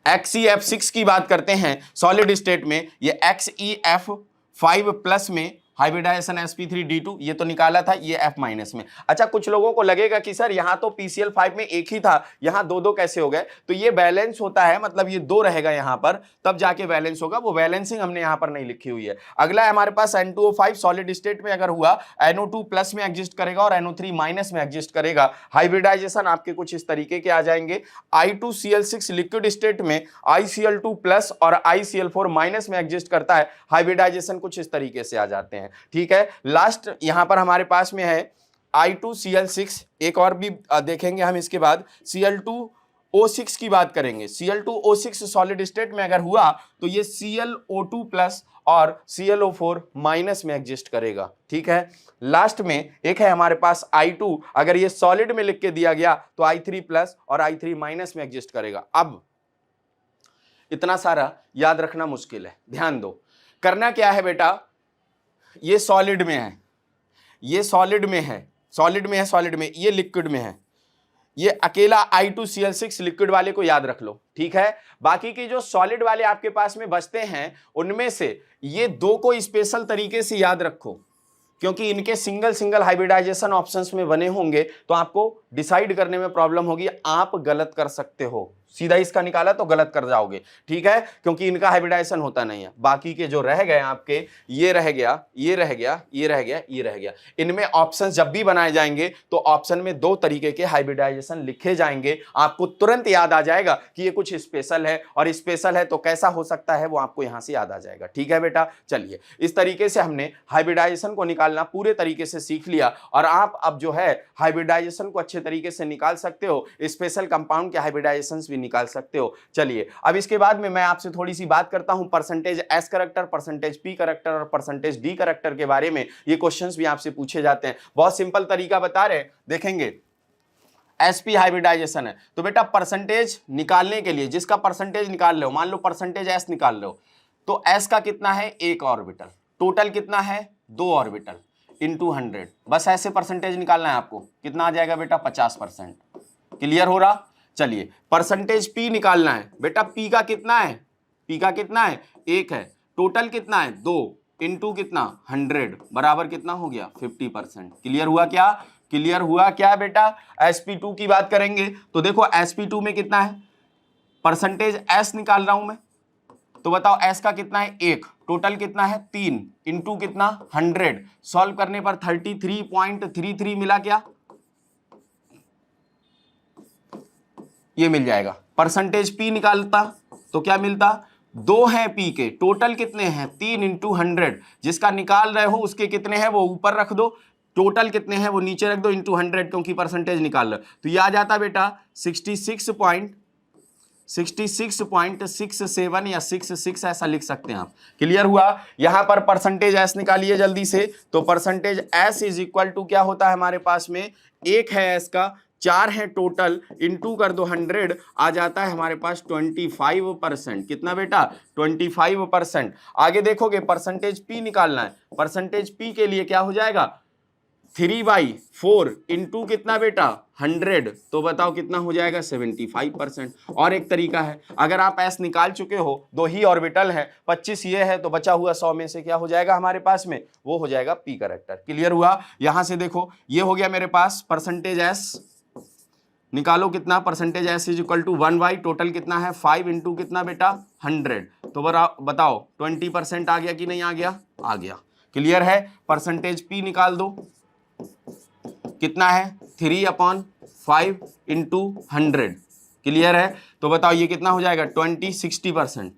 XeF6 की बात करते हैं सॉलिड स्टेट में। ये XeF5 प्लस में हाइब्रिडाइजेशन sp3d2 ये तो निकाला था, ये F माइनस में। अच्छा, कुछ लोगों को लगेगा कि सर यहाँ तो PCl5 में एक ही था, यहाँ दो दो कैसे हो गए? तो ये बैलेंस होता है, मतलब ये दो रहेगा यहाँ पर तब जाके बैलेंस होगा, वो बैलेंसिंग हमने यहाँ पर नहीं लिखी हुई है। अगला है हमारे पास N2O5 सॉलिड स्टेट में अगर हुआ, NO2 प्लस में एग्जिस्ट करेगा और NO3 माइनस में एग्जिस्ट करेगा। हाइब्रिडाइजेशन आपके कुछ इस तरीके के आ जाएंगे। I2Cl6 लिक्विड स्टेट में ICl2 प्लस और ICl4 माइनस में एग्जिस्ट करता है, हाइब्रिडाइजेशन कुछ इस तरीके से आ जाते हैं। ठीक है। लास्ट यहां पर हमारे पास में है I2Cl6, एक और भी देखेंगे हम इसके बाद, Cl2O6 की बात करेंगे। Cl2O6 सॉलिड स्टेट में अगर हुआ तो ये ClO2 प्लस और ClO4 माइनस में एग्जिस्ट करेगा। ठीक है। लास्ट में एक है हमारे पास I2, अगर ये सॉलिड में लिख के दिया गया तो I3 प्लस और I3 माइनस में एग्जिस्ट करेगा। अब इतना सारा याद रखना मुश्किल है, ध्यान दो। करना क्या है बेटा, ये सॉलिड में है, ये सॉलिड में है, सॉलिड में है, सॉलिड में, ये लिक्विड में है। ये अकेला I2Cl6 लिक्विड वाले को याद रख लो। ठीक है। बाकी के जो सॉलिड वाले आपके पास में बचते हैं उनमें से ये दो को स्पेशल तरीके से याद रखो, क्योंकि इनके सिंगल सिंगल हाइब्रिडाइजेशन ऑप्शंस में बने होंगे तो आपको डिसाइड करने में प्रॉब्लम होगी, आप गलत कर सकते हो। सीधा इसका निकाला तो गलत कर जाओगे। ठीक है, क्योंकि इनका हाइब्रिडाइजेशन होता नहीं है। बाकी के जो रह गए आपके, ये रह गया, ये रह गया, ये रह गया, ये रह गया, इनमें ऑप्शन जब भी बनाए जाएंगे तो ऑप्शन में दो तरीके के हाइब्रिडाइजेशन लिखे जाएंगे। आपको तुरंत याद आ जाएगा कि ये कुछ स्पेशल है, और स्पेशल है तो कैसा हो सकता है वो आपको यहां से याद आ जाएगा। ठीक है बेटा। चलिए, इस तरीके से हमने हाइब्रिडाइजेशन को निकालना पूरे तरीके से सीख लिया, और आप अब जो है हाइब्रिडाइजेशन को अच्छे तरीके से निकाल सकते हो, स्पेशल कंपाउंड के हाइब्रिडाइजेशन भी निकाल सकते हो। चलिए, अब इसके बाद में मैं आपसे थोड़ी सी बात करता हूं percentage S character, percentage P character और परसेंटेज D करैक्टर के बारे में। ये क्वेश्चंस भी आपसे पूछे जाते हैं, बहुत सिंपल तरीका बता रहे हैं, देखेंगे। sp हाइब्रिडाइजेशन है तो बेटा परसेंटेज निकालने के लिए, जिसका परसेंटेज निकाल लो, मान लो परसेंटेज S निकाल लो, तो S का कितना है, एक ऑर्बिटल, टोटल कितना है, दो ऑर्बिटल, इंटू 100। बस ऐसे परसेंटेज निकालना है आपको। कितना आ जाएगा बेटा, 50%। क्लियर हो रहा? चलिए, परसेंटेज P निकालना है बेटा। P का कितना है, P का कितना है, एक है, टोटल कितना है, दो, इंटू कितना, 100, बराबर कितना हो गया, 50%। क्लियर हुआ क्या, क्लियर हुआ क्या बेटा? sp2 की बात करेंगे तो देखो sp2 में कितना है, परसेंटेज S निकाल रहा हूं मैं, तो बताओ S का कितना है, एक, टोटल कितना है, 3, इंटू कितना, 100। सॉल्व करने पर 33.33 मिला क्या, ये मिल जाएगा। परसेंटेज P निकालता तो क्या मिलता, दो हैं P के, टोटल कितने हैं, 3 इंटू 100। जिसका निकाल रहे हो उसके कितने हैं वो ऊपर रख दो, टोटल कितने हैं वो नीचे रख दो, इंटू 100, क्योंकि परसेंटेज निकाल रहे हो। तो ये आ जाता बेटा 66.67 या 66 ऐसा लिख सकते हैं आप। क्लियर हुआ? यहां पर परसेंटेज S निकालिए जल्दी से। तो percentage S is equal to क्या होता है हमारे पास में, एक है S का, चार है टोटल, इंटू कर दो 100, आ जाता है हमारे पास 25%। कितना बेटा, 25%। आगे देखोगे परसेंटेज P निकालना है। परसेंटेज P के लिए क्या हो जाएगा, 3/4 इंटू कितना बेटा, 100, तो बताओ कितना हो जाएगा, 75%। और एक तरीका है, अगर आप S निकाल चुके हो, दो ही ऑर्बिटल है, 25 ये है, तो बचा हुआ 100 में से क्या हो जाएगा हमारे पास में, वो हो जाएगा P करैक्टर। क्लियर हुआ? यहां से देखो ये हो गया मेरे पास परसेंटेज S, निकालो कितना, percentage S is equal to 1/, total कितना है 5 इंटू कितना बेटा, 100, तो बताओ 20% आ गया कि नहीं आ गया, आ गया। क्लियर है? परसेंटेज P निकाल दो, कितना है, 3/5 इंटू 100। क्लियर है? तो बताओ ये कितना हो जाएगा, 60%।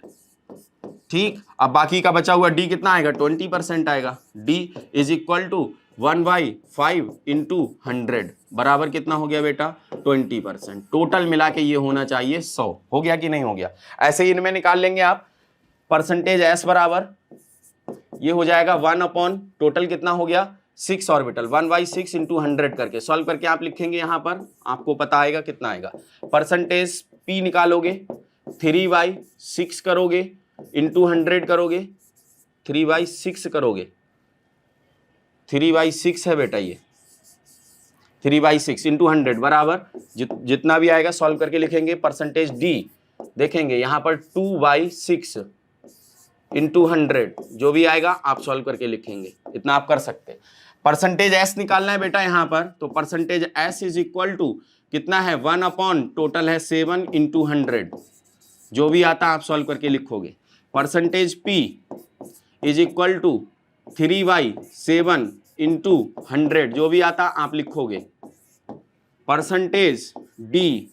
ठीक, अब बाकी का बचा हुआ D कितना आएगा, 20% आएगा। D is equal to 1/5 into 100, बराबर कितना हो गया बेटा, 20%। टोटल मिला के ये होना चाहिए 100। हो गया कि नहीं हो गया? ऐसे ही इनमें निकाल लेंगे आप। परसेंटेज S बराबर ये हो जाएगा 1/, टोटल कितना हो गया, 6 ऑर्बिटल, 1/6 इंटू 100 करके सॉल्व करके आप लिखेंगे, यहां पर आपको पता आएगा कितना आएगा। परसेंटेज P निकालोगे, 3/6 करोगे इंटू 100 करोगे, 3/6 करोगे, 3/6 है बेटा ये, 3/6 इंटू 100 बराबर जितना भी आएगा सॉल्व करके लिखेंगे। परसेंटेज डी देखेंगे यहां पर 2/6 इंटू 100 जो भी आएगा आप सॉल्व करके लिखेंगे, इतना आप कर सकते हैं। परसेंटेज एस निकालना है बेटा यहां पर, तो percentage S is equal to कितना है 1 अपॉन टोटल है 7 इंटू 100 जो भी आता आप सॉल्व करके लिखोगे। Percentage p is equal to 3/7 into 100 जो भी आता आप लिखोगे। परसेंटेज डी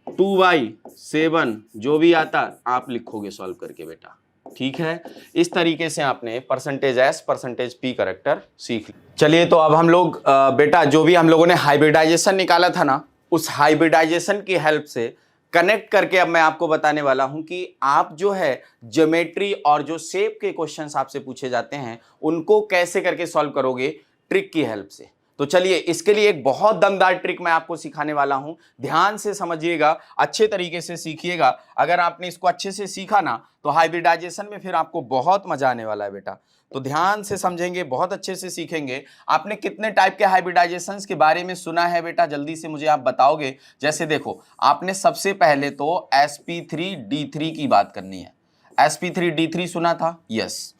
2/7 जो भी आता आप लिखोगे सॉल्व करके बेटा, ठीक है। इस तरीके से आपने percentage S percentage P character सीख लिया। चलिए तो अब हम लोग बेटा जो भी हम लोगों ने हाइब्रिडाइजेशन निकाला था ना, उस हाइब्रिडाइजेशन की हेल्प से कनेक्ट करके अब मैं आपको बताने वाला हूं कि आप जो है ज्योमेट्री और जो शेप के क्वेश्चंस आपसे पूछे जाते हैं उनको कैसे करके सॉल्व करोगे ट्रिक की हेल्प से। तो चलिए इसके लिए एक बहुत दमदार ट्रिक मैं आपको सिखाने वाला हूं, ध्यान से समझिएगा, अच्छे तरीके से सीखिएगा। अगर आपने इसको अच्छे से सीखा ना तो हाइब्रिडाइजेशन में फिर आपको बहुत मजा आने वाला है बेटा। तो ध्यान से समझेंगे, बहुत अच्छे से सीखेंगे। आपने कितने टाइप के हाइब्रिडाइजेशंस के बारे में सुना है बेटा, जल्दी से मुझे आप बताओगे। जैसे देखो, आपने सबसे पहले तो sp3d3 की बात करनी है। sp3d3 सुना था, यस।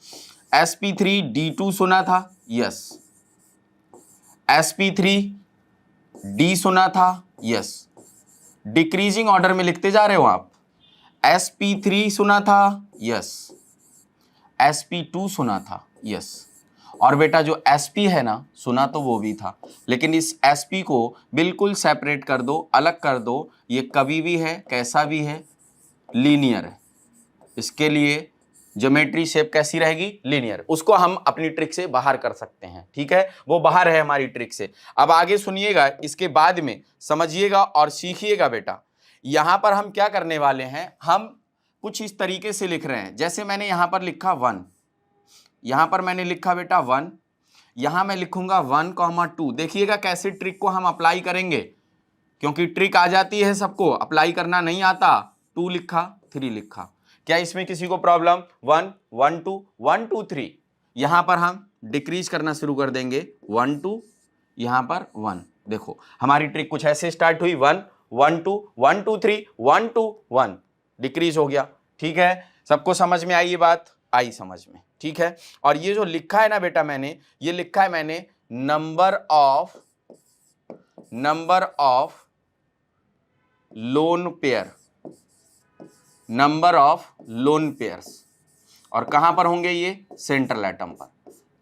sp3d2 सुना था, यस। sp3d सुना था, यस। डिक्रीजिंग ऑर्डर में लिखते जा रहे हो आप। sp3 सुना था, यस। sp2 सुना था, यस। और बेटा जो sp है ना, सुना तो वो भी था, लेकिन इस sp को बिल्कुल सेपरेट कर दो, अलग कर दो। ये कभी भी है, कैसा भी है, लीनियर है। इसके लिए ज्योमेट्री शेप कैसी रहेगी, लीनियर। उसको हम अपनी ट्रिक से बाहर कर सकते हैं, ठीक है, वो बाहर है हमारी ट्रिक से। अब आगे सुनिएगा, इसके बाद में समझिएगा और सीखिएगा बेटा। यहां पर हम क्या करने वाले हैं, हम कुछ इस तरीके से लिख रहे हैं। जैसे मैंने यहां पर लिखा 1, यहां पर मैंने लिखा बेटा 1, यहां मैं लिखूंगा 1,2। देखिएगा कैसे ट्रिक को हम अप्लाई करेंगे, क्योंकि ट्रिक आ जाती है सबको, अप्लाई करना नहीं आता। 2 लिखा, 3 लिखा, क्या इसमें किसी को प्रॉब्लम? 1 1 2 1 2 3। यहां पर हम डिक्रीज करना शुरू कर देंगे, 1 2, यहां पर 1। देखो हमारी ट्रिक कुछ ऐसे स्टार्ट हुई, 1 1 2 1 2 3 1 2 1, डिक्रीज हो गया, ठीक है। सबको समझ में आई ये बात? आई समझ में, ठीक है। और ये जो लिखा है ना बेटा मैंने, ये लिखा है मैंने number of lone pair, number of lone pairs. और कहां पर होंगे ये? सेंट्रल एटम पर।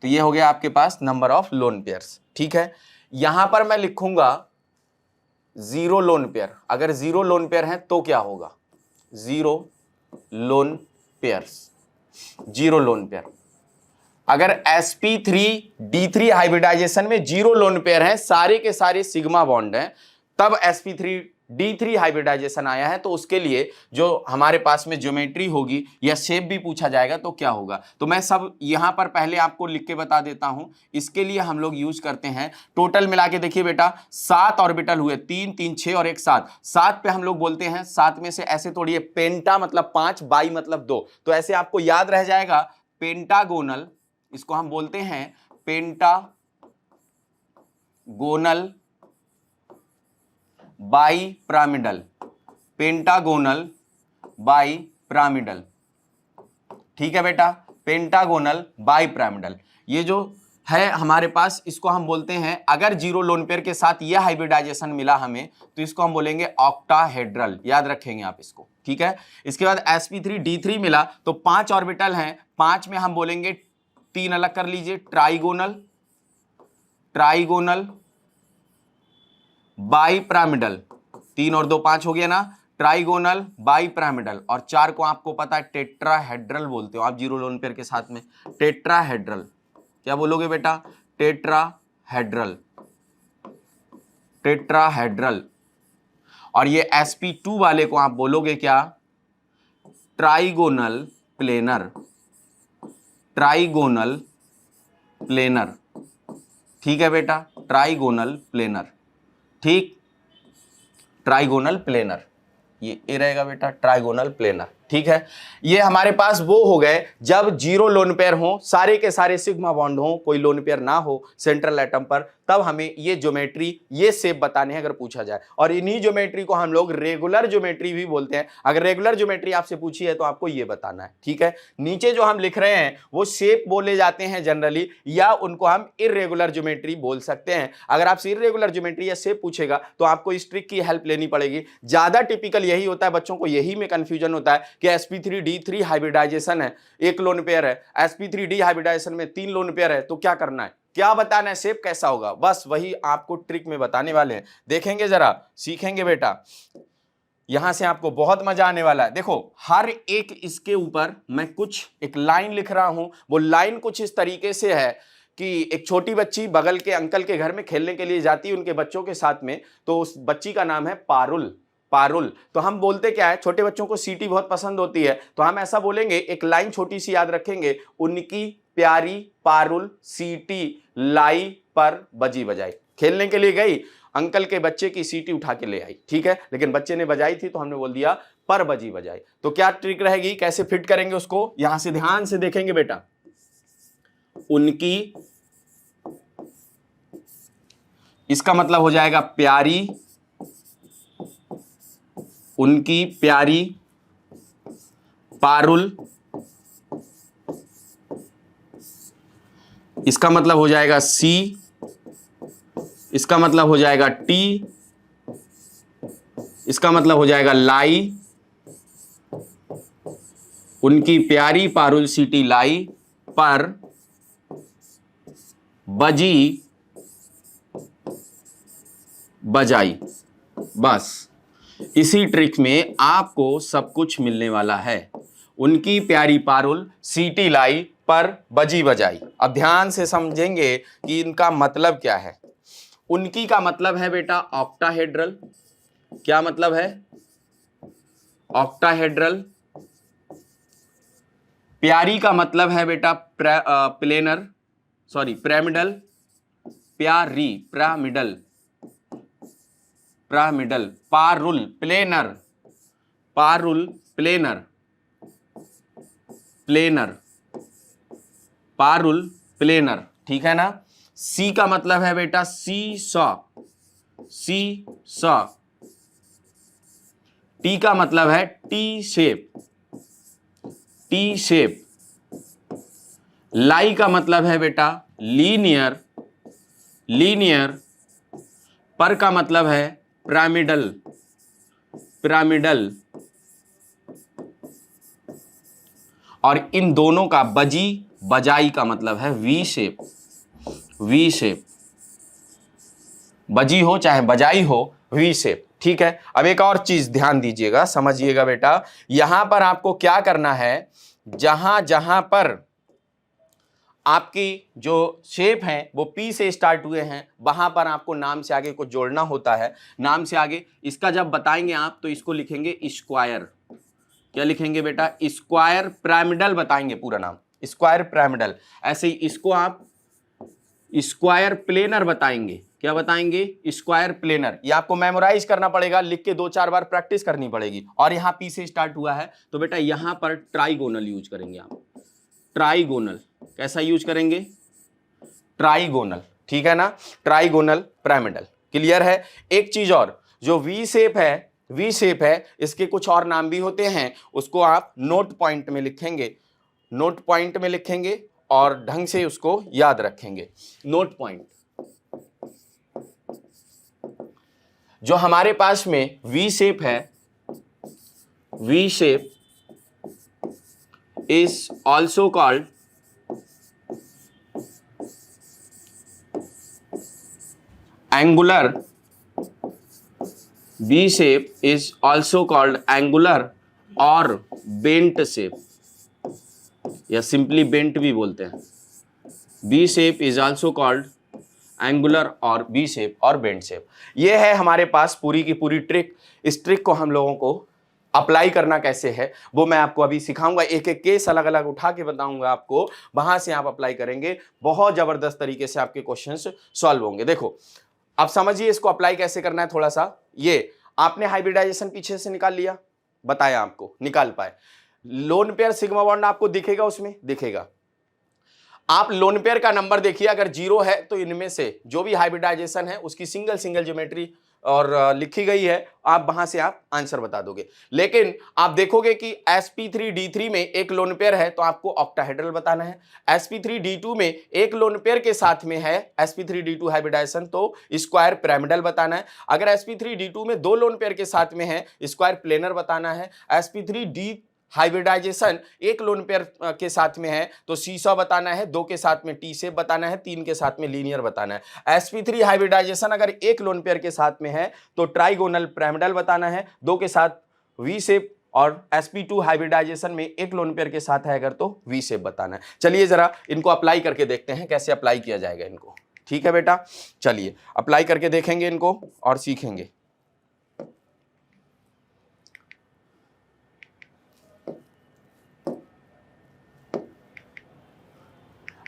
तो ये हो गया आपके पास नंबर ऑफ लोन पेयर्स, ठीक है। यहां पर मैं लिखूंगा 0 लोन पेयर। अगर 0 लोन पेयर है तो क्या होगा? 0 लोन पेयर्स, 0 लोन पेयर। अगर sp3d3 हाइब्रिडाइजेशन में 0 लोन पेयर है, सारे के सारे सिग्मा बॉन्ड हैं, तब sp3d3 हाइब्रिडाइजेशन आया है। तो उसके लिए जो हमारे पास में ज्योमेट्री होगी या शेप भी पूछा जाएगा तो क्या होगा, तो मैं सब यहां पर पहले आपको लिख के बता देता हूं। इसके लिए हम लोग यूज करते हैं, टोटल मिला के देखिए बेटा 7 ऑर्बिटल हुए, 3 3 6 और एक 7। 7 पे हम लोग बोलते हैं, 7 में से ऐसे तोड़िए, पेंटा मतलब 5, बाई मतलब 2। तो ऐसे आपको याद रह जाएगा, पेंटागोनल, इसको हम बोलते हैं pentagonal bi pyramidal, pentagonal bi pyramidal, ठीक है बेटा, पेंटागोनल बाई पिरामिडल। ये जो है हमारे पास, इसको हम बोलते हैं, अगर 0 लोन पेयर के साथ यह हाइब्रिडाइजेशन मिला हमें तो इसको हम बोलेंगे ऑक्टाहेड्रल, याद रखेंगे आप इसको, ठीक है। इसके बाद sp3d3 मिला तो 5 ऑर्बिटल हैं, 5 में हम बोलेंगे, 3 अलग कर लीजिए, ट्राइगोनल बाई पिरामिडल। 3 और 2 5 हो गया ना, ट्राइगोनल बाई पिरामिडल। और 4 को आपको पता है टेट्राहेड्रल बोलते हो आप 0 लोन पेयर के साथ में, टेट्राहेड्रल। क्या बोलोगे बेटा? टेट्राहेड्रल। और ये sp2 वाले को आप बोलोगे क्या? ट्राइगोनल प्लेनर, ट्राइगोनल प्लेनर, ठीक है बेटा, ट्राइगोनल प्लेनर, ठीक, ट्राइगोनल प्लेनर। ये ए रहेगा बेटा ट्राइगोनल प्लेनर। ठीक है, ये हमारे पास वो हो गए जब जीरो लोन पेयर हो, सारे के सारे सिग्मा बॉन्ड हो, कोई लोन पेयर ना हो सेंट्रल एटम पर, तब हमें ये ज्योमेट्री, ये शेप बताने हैं अगर पूछा जाए। और इन्हीं ज्योमेट्री को हम लोग रेगुलर ज्योमेट्री भी बोलते हैं। अगर रेगुलर ज्योमेट्री आपसे पूछी है तो आपको ये बताना है। ठीक है, नीचे जो हम लिख रहे हैं वो शेप बोले जाते हैं जनरली, या उनको हम इर्रेगुलर ज्योमेट्री बोल सकते हैं। अगर आपसे इर्रेगुलर ज्योमेट्री या शेप पूछेगा तो आपको इस ट्रिक की हेल्प लेनी पड़ेगी। ज्यादा टिपिकल यही होता है, बच्चों को यही में कंफ्यूजन होता है कि sp3d3 हाइब्रिडाइजेशन है, एक लोन पेयर है, sp3d हाइब्रिडाइजेशन में 3 लोन पेयर है, तो क्या करना है, क्या बताना है, शेप कैसा होगा, बस वही आपको ट्रिक में बताने वाले हैं। देखेंगे जरा, सीखेंगे बेटा, यहां से आपको बहुत मजा आने वाला है। देखो हर एक इसके ऊपर मैं कुछ एक लाइन लिख रहा हूं, वो लाइन कुछ इस तरीके से है कि एक छोटी बच्ची बगल के अंकल के घर में खेलने के लिए जाती है उनके बच्चों के साथ में, तो उस बच्ची का नाम है पारुल। पारुल तो हम बोलते क्या है, छोटे बच्चों को सीटी बहुत पसंद होती है, तो हम ऐसा बोलेंगे, एक लाइन छोटी सी याद रखेंगे, उनकी प्यारी पारुल सीटी लाई पर बजी बजाई। खेलने के लिए गई, अंकल के बच्चे की सीटी उठा के ले आई, ठीक है, लेकिन बच्चे ने बजाई थी तो हमने बोल दिया पर बजी बजाई। तो क्या ट्रिक रहेगी, कैसे फिट करेंगे उसको, यहां से ध्यान से देखेंगे बेटा, उनकी, इसका मतलब हो जाएगा प्यारी, उनकी प्यारी पारुल, इसका मतलब हो जाएगा सी, इसका मतलब हो जाएगा टी, इसका मतलब हो जाएगा लाई, उनकी प्यारी पारुल सीटी लाई पर बजी बजाई। बस इसी ट्रिक में आपको सब कुछ मिलने वाला है। उनकी प्यारी पारुल सीटी लाई पर बजी बजाई। अब ध्यान से समझेंगे कि इनका मतलब क्या है। उनकी का मतलब है बेटा ऑक्टाहेड्रल, क्या मतलब है, ऑक्टाहेड्रल। प्यारी का मतलब है बेटा प्लेनर, सॉरी पिरामिडल, प्यारी pyramidal, pyramidal. Parul planar, Parul planar, planar, Parul planar, ठीक है ना। सी का मतलब है बेटा सी सॉ, सी सॉ। टी का मतलब है टी शेप, टी शेप। लाई का मतलब है बेटा लीनियर, लीनियर। पर का मतलब है पिरामिडल, पिरामिडल। और इन दोनों का बजी बजाई का मतलब है वी शेप, वी शेप। बजी हो चाहे बजाई हो, वी शेप, ठीक है। अब एक और चीज ध्यान दीजिएगा, समझिएगा बेटा, यहां पर आपको क्या करना है, जहां जहां पर आपकी जो शेप है वो पी से स्टार्ट हुए हैं, वहां पर आपको नाम से आगे कुछ जोड़ना होता है। नाम से आगे इसका जब बताएंगे आप तो इसको लिखेंगे स्क्वायर। क्या लिखेंगे बेटा, स्क्वायर पिरामिडल बताएंगे पूरा नाम, स्क्वायर पिरामिडल। ऐसे ही इसको आप स्क्वायर प्लेनर बताएंगे, क्या बताएंगे, स्क्वायर प्लेनर। ये आपको मेमोराइज करना पड़ेगा, लिख के 2-4 बार प्रैक्टिस करनी पड़ेगी। और यहां पी से स्टार्ट हुआ है तो बेटा यहां पर ट्राइगोनल यूज करेंगे आप, ट्राइगोनल। कैसा यूज करेंगे, ट्राइगोनल, ठीक है ना, ट्राइगोनल पिरामिडल। क्लियर है। एक चीज और, जो वी शेप है, वी शेप है, इसके कुछ और नाम भी होते हैं, उसको आप नोट पॉइंट में लिखेंगे, नोट पॉइंट में लिखेंगे और ढंग से उसको याद रखेंगे। नोट पॉइंट, जो हमारे पास में वी शेप है, V shape is also called angular, V shape is also called angular और bent shape, या simply bent भी बोलते हैं। V shape is also called angular और V shape और bent shape। ये है हमारे पास पूरी की पूरी ट्रिक। इस ट्रिक को हम लोगों को अप्लाई करना कैसे है वो मैं आपको अभी सिखाऊंगा, एक एक केस अलग अलग उठा के बताऊंगा आपको, वहां से आप अप्लाई करेंगे, बहुत जबरदस्त तरीके से आपके क्वेश्चंस सॉल्व होंगे। देखो अब समझिए इसको अप्लाई कैसे करना है थोड़ा सा। ये आपने हाइब्रिडाइजेशन पीछे से निकाल लिया, बताया आपको, निकाल पाए। लोन पेयर सिग्मा बॉन्ड आपको दिखेगा, उसमें दिखेगा। आप लोन पेयर का नंबर देखिए, अगर 0 है तो इनमें से जो भी हाइब्रिडाइजेशन है उसकी सिंगल सिंगल ज्योमेट्री और लिखी गई है, आप वहां से आप आंसर बता दोगे। लेकिन आप देखोगे कि sp3d3 में एक लोन पेयर है तो आपको ऑक्टाहेड्रल बताना है, sp3d2 में एक लोन पेयर के साथ में है sp3d2 हाइब्रिडाइजेशन तो स्क्वायर पिरामिडल बताना है। अगर sp3d2 में दो लोन पेयर के साथ में है स्क्वायर प्लेनर बताना है। sp3d हाइब्रिडाइजेशन एक लोन पेयर के साथ में है तो सीसॉ बताना है, दो के साथ में टी शेप बताना है, तीन के साथ में लीनियर बताना है। sp3 हाइब्रिडाइजेशन अगर एक लोन पेयर के साथ में है तो ट्राइगोनल पिरामिडल बताना है, दो के साथ वी शेप, और sp2 हाइब्रिडाइजेशन में एक लोन पेयर के साथ है अगर तो वी शेप बताना है। चलिए जरा इनको अप्लाई करके देखते हैं कैसे अप्लाई किया जाएगा इनको। ठीक है बेटा, चलिए अप्लाई करके देखेंगे इनको और सीखेंगे।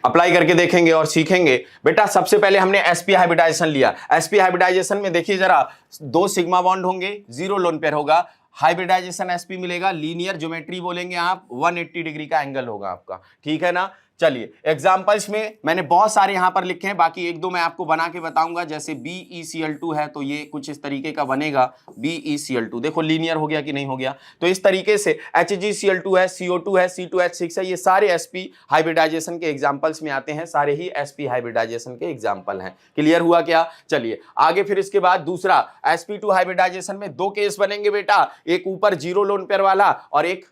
अप्लाई करके देखेंगे और सीखेंगे। बेटा सबसे पहले हमने sp हाइब्रिडाइजेशन लिया। sp हाइब्रिडाइजेशन में देखिए जरा, दो सिग्मा बॉन्ड होंगे, 0 लोन पेयर होगा, हाइब्रिडाइजेशन sp मिलेगा, लीनियर ज्योमेट्री बोलेंगे आप, 180 डिग्री का एंगल होगा आपका। ठीक है ना। चलिए एग्जांपल्स में मैंने बहुत सारे यहां पर लिखे हैं, बाकी एक दो मैं आपको बना के बताऊंगा। जैसे BeCl2 है तो ये कुछ इस तरीके का बनेगा BeCl2, देखो लीनियर हो गया कि नहीं हो गया। तो इस तरीके से HgCl2 है, CO2 है, C2H6 है, ये सारे sp हाइब्रिडाइजेशन के एग्जाम्पल्स में आते हैं, सारे ही sp हाइब्रिडाइजेशन के एग्जाम्पल हैं। क्लियर हुआ क्या। चलिए आगे फिर इसके बाद दूसरा sp2 हाइब्रिडाइजेशन में दो केस बनेंगे बेटा, एक ऊपर 0 लोन पेयर वाला और एक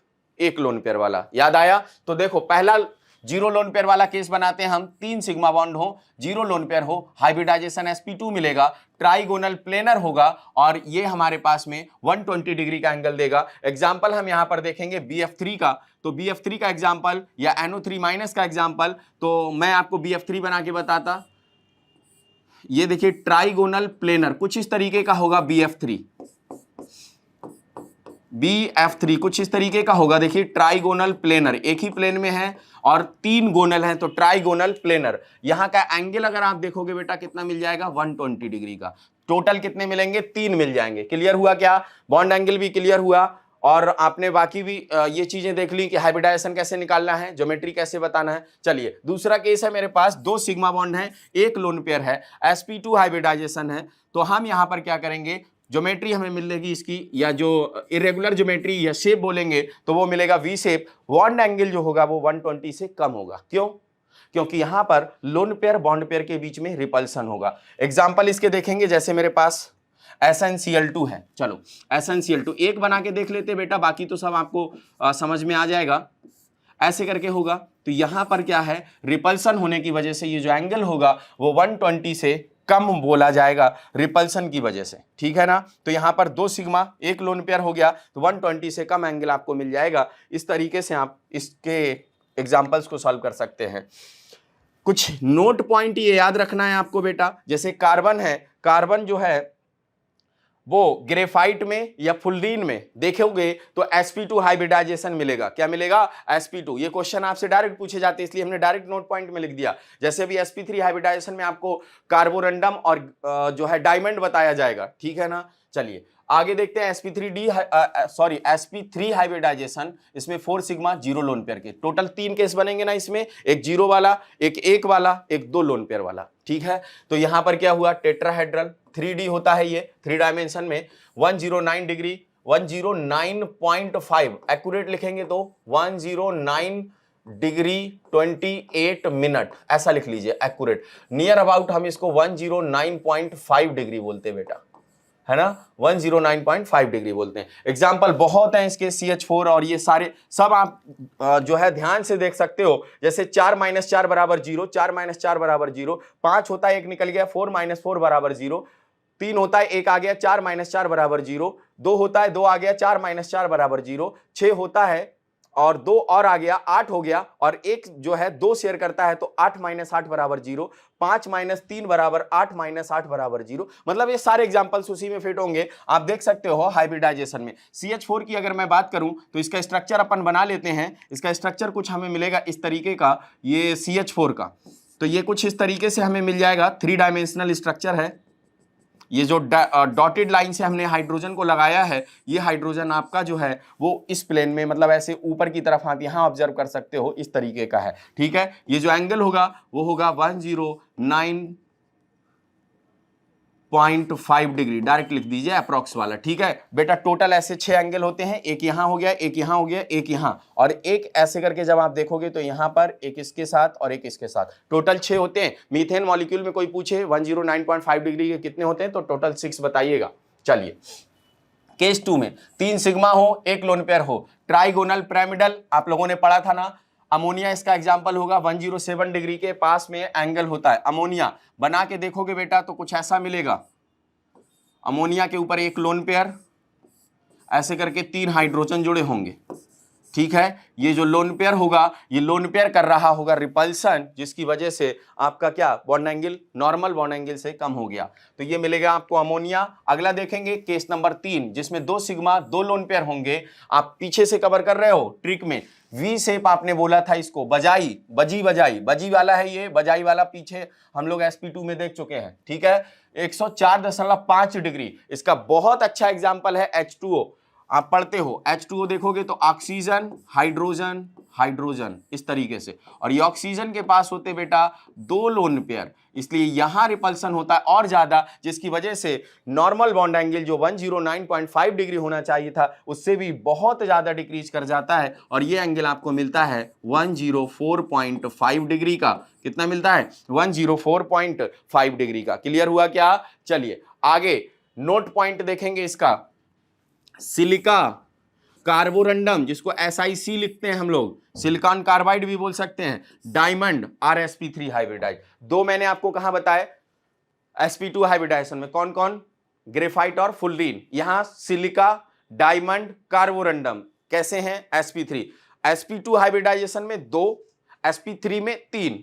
लोन पेयर वाला। याद आया। तो देखो पहला 0 लोन पेयर वाला केस बनाते हैं हम, 3 सिग्मा बॉन्ड हो, 0 लोन पेयर हो, हाइब्रिडाइजेशन sp2 मिलेगा, ट्राइगोनल प्लेनर होगा और ये हमारे पास में 120 डिग्री का एंगल देगा। एग्जांपल हम यहां पर देखेंगे BF3 का, तो BF3 का एग्जांपल या NO3 माइनस का एग्जांपल, तो मैं आपको BF3 बना के बताता। ये देखिए ट्राइगोनल प्लेनर कुछ इस तरीके का होगा BF3 कुछ इस तरीके का होगा। देखिए ट्राइगोनल प्लेनर, एक ही प्लेन में है और 3 गोनल है तो ट्राइगोनल प्लेनर। यहां का एंगल अगर आप देखोगे बेटा कितना मिल जाएगा, 120 डिग्री का। टोटल कितने मिलेंगे, 3 मिल जाएंगे। क्लियर हुआ क्या। बॉन्ड एंगल भी क्लियर हुआ और आपने बाकी भी ये चीजें देख ली कि हाइब्रिडाइजेशन कैसे निकालना है, ज्योमेट्री कैसे बताना है। चलिए दूसरा केस है, मेरे पास 2 सिग्मा बॉन्ड है, एक लोन पेयर है, sp2 हाइब्रिडाइजेशन है। तो हम यहां पर क्या करेंगे, ज्योमेट्री हमें मिलेगी इसकी, या जो इरेगुलर ज्योमेट्री या शेप बोलेंगे तो वो मिलेगा वी शेप। बॉन्ड एंगल जो होगा वो 120 से कम होगा। क्यों, क्योंकि यहां पर लोन पेयर बॉन्ड पेयर के बीच में रिपल्सन होगा। एग्जांपल इसके देखेंगे, जैसे मेरे पास SnCl2 है। चलो SnCl2 एक बना के देख लेते बेटा, बाकी तो सब आपको समझ में आ जाएगा। ऐसे करके होगा तो यहां पर क्या है, रिपल्सन होने की वजह से ये जो एंगल होगा वो 120 से कम बोला जाएगा रिपल्सन की वजह से। ठीक है ना। तो यहां पर 2 सिग्मा एक लोन पेयर हो गया तो 120 से कम एंगल आपको मिल जाएगा। इस तरीके से आप इसके एग्जांपल्स को सॉल्व कर सकते हैं। कुछ नोट पॉइंट ये याद रखना है आपको बेटा, जैसे कार्बन है, कार्बन जो है वो ग्रेफाइट में या फुल्लीन में देखोगे तो sp2 हाइब्रिडाइजेशन मिलेगा। क्या मिलेगा, sp2। ये क्वेश्चन आपसे डायरेक्ट पूछे जाते हैं, इसलिए हमने डायरेक्ट नोट पॉइंट में लिख दिया। जैसे भी sp3 हाइब्रिडाइजेशन में आपको कार्बोरंडम और जो है डायमंड बताया जाएगा। ठीक है ना। चलिए आगे देखते हैं sp3 हाइब्रिडाइजेशन, इसमें 4 सिग्मा 0 लोन पेयर के, टोटल 3 केस बनेंगे ना इसमें, एक 0 वाला, एक वाला, एक 2 लोन पेयर वाला। ठीक है। तो यहां पर क्या हुआ, टेट्राहेड्रल 3D होता है ये, 3 डायमेंशन में 109 डिग्री 109.5 एक्यूरेट लिखेंगे तो 109 डिग्री 28 मिनट ऐसा लिख लीजिए एक्यूरेट। नियर अबाउट हम इसको 109.5 डिग्री बोलते हैं बेटा, है ना, 109.5 डिग्री बोलते हैं। एग्जाम्पल बहुत हैं इसके, CH4 और ये सारे सब आप जो है ध्यान से देख सकते हो। जैसे 4 - 4 बराबर 0, 4 - 4 बराबर 0, 5 होता है 1 निकल गया, 4 - 4 बराबर 0, 3 होता है 1 आ गया, 4 - 4 बराबर 0, 2 होता है 2 आ गया, 4 - 4 बराबर 0, 6 होता है और 2 और आ गया, 8 हो गया, और एक जो है 2 शेयर करता है तो 8 - 8 बराबर 0, 5 - 3 बराबर 8 - 8 बराबर 0। मतलब ये सारे एग्जांपल्स उसी में फिट होंगे। आप देख सकते हो हाइब्रिडाइजेशन में CH4 की अगर मैं बात करूं तो इसका स्ट्रक्चर अपन बना लेते हैं। इसका स्ट्रक्चर कुछ हमें मिलेगा इस तरीके का, ये CH4 का, तो ये कुछ इस तरीके से हमें मिल जाएगा, 3 डायमेंशनल स्ट्रक्चर है। ये जो डॉटेड लाइन से हमने हाइड्रोजन को लगाया है, ये हाइड्रोजन आपका जो है वो इस प्लेन में, मतलब ऐसे ऊपर की तरफ आप यहाँ ऑब्जर्व कर सकते हो, इस तरीके का है। ठीक है, ये जो एंगल होगा वो होगा 109.5 डिग्री, डायरेक्ट लिख दीजिए अप्रॉक्स वाला। ठीक है बेटा, टोटल ऐसे 6 एंगल होते हैं, एक यहां हो गया, एक यहां हो गया, एक यहां, और एक ऐसे करके जब आप देखोगे तो यहां पर एक इसके साथ और एक इसके साथ, टोटल 6 होते हैं। मीथेन मॉलिक्यूल में कोई पूछे 109.5 डिग्री के कितने होते हैं तो टोटल 6 बताइएगा। चलिए केस 2 में 3 सिग्मा हो, 1 लोन पेयर हो, ट्राइगोनल पिरामिडल आप लोगों ने पढ़ा था ना। अमोनिया इसका एग्जाम्पल होगा, 107 डिग्री के पास में एंगल होता है। अमोनिया बना के देखोगे बेटा तो कुछ ऐसा मिलेगा, अमोनिया के ऊपर 1 लोन पेयर, ऐसे करके 3 हाइड्रोजन जुड़े होंगे। ठीक है, ये जो लोन पेयर होगा, ये लोन पेयर कर रहा होगा रिपल्सन, जिसकी वजह से आपका क्या bond angle normal bond angle से कम हो गया, तो ये मिलेगा आपको अमोनिया। अगला देखेंगे केस नंबर 3, जिसमें 2 सिग्मा 2 लोन पेयर होंगे। आप पीछे से कवर कर रहे हो ट्रिक में, वी शेप आपने बोला था इसको, बजाई बजी बजाई बजी वाला है ये, बजाई वाला पीछे हम लोग sp2 में देख चुके हैं। ठीक है, 104.5 डिग्री इसका बहुत अच्छा एग्जाम्पल है H2O। आप पढ़ते हो H2O देखोगे तो ऑक्सीजन हाइड्रोजन हाइड्रोजन इस तरीके से, और ये ऑक्सीजन के पास होते बेटा 2 लोन पेयर, इसलिए यहां रिपल्सन होता है और ज्यादा, जिसकी वजह से नॉर्मल बॉन्ड एंगल जो 109.5 डिग्री होना चाहिए था उससे भी बहुत ज्यादा डिक्रीज कर जाता है, और ये एंगल आपको मिलता है 104.5 डिग्री का। कितना मिलता है? 104.5 डिग्री का। क्लियर हुआ क्या? चलिए आगे नोट पॉइंट देखेंगे इसका। सिलिका कार्बोरंडम, जिसको SiC लिखते हैं हम लोग, सिलिकॉन कार्बाइड भी बोल सकते हैं, डायमंड Rsp3 हाइब्रिडाइज। 2 मैंने आपको कहां बताया sp2 हाइब्रिडाइजेशन में, कौन कौन? ग्रेफाइट और फुलरीन। यहां सिलिका, डायमंड, कार्बोरंडम कैसे हैं? sp3। sp2 हाइब्रिडाइजेशन में 2, sp3 में 3,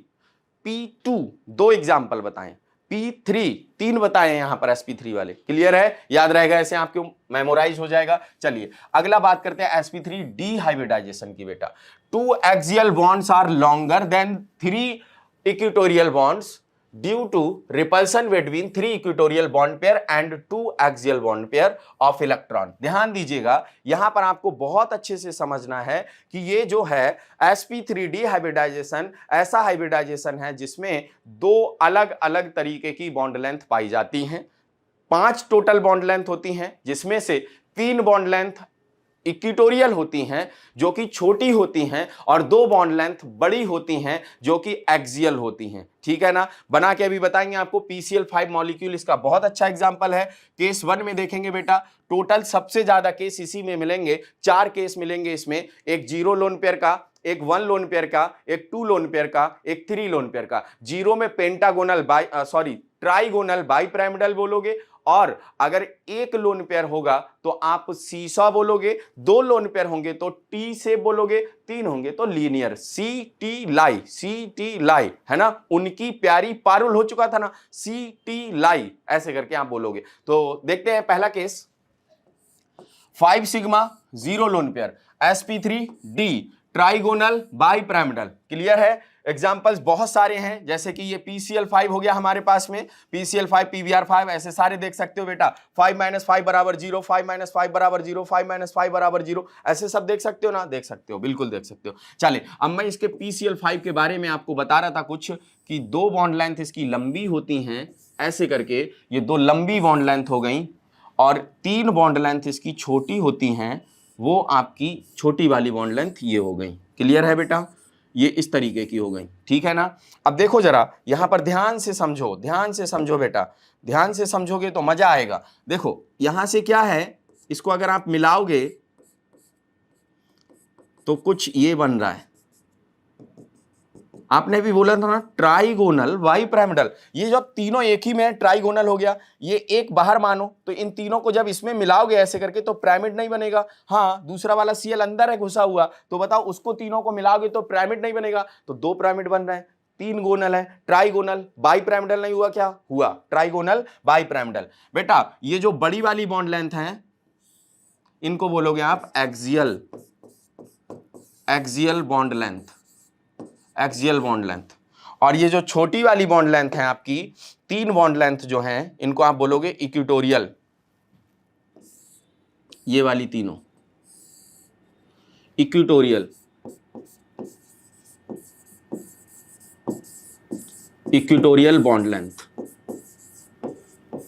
p2 2 एग्जाम्पल बताएं, P3 3 बताए यहां पर sp3 वाले। क्लियर है? याद रहेगा, ऐसे आपको मेमोराइज हो जाएगा। चलिए अगला बात करते हैं sp3 डिहाइब्रिडाइजेशन की बेटा। 2 axial bonds are longer than 3 equatorial bonds due to repulsion between 3 equatorial bond pair and 2 axial bond pair of electron. ध्यान दीजिएगा, यहां पर आपको बहुत अच्छे से समझना है कि ये जो है sp3 डिहाइब्रिडाइजेशन ऐसा हाइब्रिडाइजेशन है जिसमें 2 अलग अलग तरीके की बॉन्ड लेंथ पाई जाती हैं। 5 टोटल बॉन्ड लेंथ होती हैं, जिसमें से 3 बॉन्ड लेंथ इक्वेटोरियल होती हैं जो कि छोटी होती हैं, और 2 बॉन्ड लेंथ बड़ी होती हैं जो कि एक्सियल होती हैं। ठीक है ना? बना के अभी बताएंगे आपको। PCl5 मॉलिक्यूल इसका बहुत अच्छा एग्जांपल है। केस 1 में देखेंगे बेटा, टोटल सबसे ज्यादा केस इसी में मिलेंगे, 4 केस मिलेंगे इसमें, एक 0 लोन पेयर का, एक 1 लोन पेयर का, एक 2 लोन पेयर का, एक 3 लोन पेयर का। 0 में पेंटागोनल ट्राइगोनल बाइपिरामिडल बोलोगे, और अगर 1 लोन पेयर होगा तो आप सीसॉ बोलोगे, 2 लोन पेयर होंगे तो टी से बोलोगे, 3 होंगे तो लीनियर, सी टी लाई, है ना? उनकी प्यारी पारुल हो चुका था ना, सी टी लाई, ऐसे करके आप बोलोगे। तो देखते हैं पहला case. 5 sigma 0 lone pair, sp3 D trigonal bipyramidal. Clear है? एग्जाम्पल्स बहुत सारे हैं, जैसे कि ये PCl5 हो गया हमारे पास में, PCl5 PBr5, ऐसे सारे देख सकते हो बेटा। 5 - 5 = 0, 5 - 5 = 0, 5 - 5 = 0, ऐसे सब देख सकते हो ना? देख सकते हो, बिल्कुल देख सकते हो। चलिए अब मैं इसके PCl5 के बारे में आपको बता रहा था कुछ, कि 2 बॉन्ड लेंथ इसकी लंबी होती हैं, ऐसे करके ये 2 लंबी बॉन्ड लेंथ हो गई, और 3 बॉन्ड लेंथ इसकी छोटी होती हैं, वो आपकी छोटी वाली बॉन्ड लेंथ ये हो गई। क्लियर है बेटा? ये इस तरीके की हो गई। ठीक है ना? अब देखो जरा यहां पर ध्यान से समझो, ध्यान से समझो बेटा, ध्यान से समझोगे तो मजा आएगा। देखो यहां से क्या है, इसको अगर आप मिलाओगे तो कुछ ये बन रहा है। आपने भी बोला था ना ट्राइगोनल बाइपिरामिडल, ये जब तीनों एक ही में ट्राइगोनल हो गया, ये एक बाहर मानो, तो इन तीनों को जब इसमें मिलाओगे ऐसे करके तो पिरामिड नहीं बनेगा। हाँ, दूसरा वाला Cl अंदर है घुसा हुआ, तो बताओ उसको तीनों को मिलाओगे तो पिरामिड नहीं बनेगा, तो 2 पिरामिड बन रहे हैं। 3 गोनल है, ट्राइगोनल बाइपिरामिडल नहीं हुआ, क्या हुआ? Trigonal bipyramidal. बेटा ये जो बड़ी वाली बॉन्ड लेंथ है इनको बोलोगे आप axial bond length, axial bond length, और ये जो छोटी वाली बॉन्ड लेंथ है आपकी तीन बॉन्ड लेंथ जो हैं इनको आप बोलोगे इक्विटोरियल, ये वाली तीनों इक्विटोरियल, इक्विटोरियल बॉन्ड लेंथ,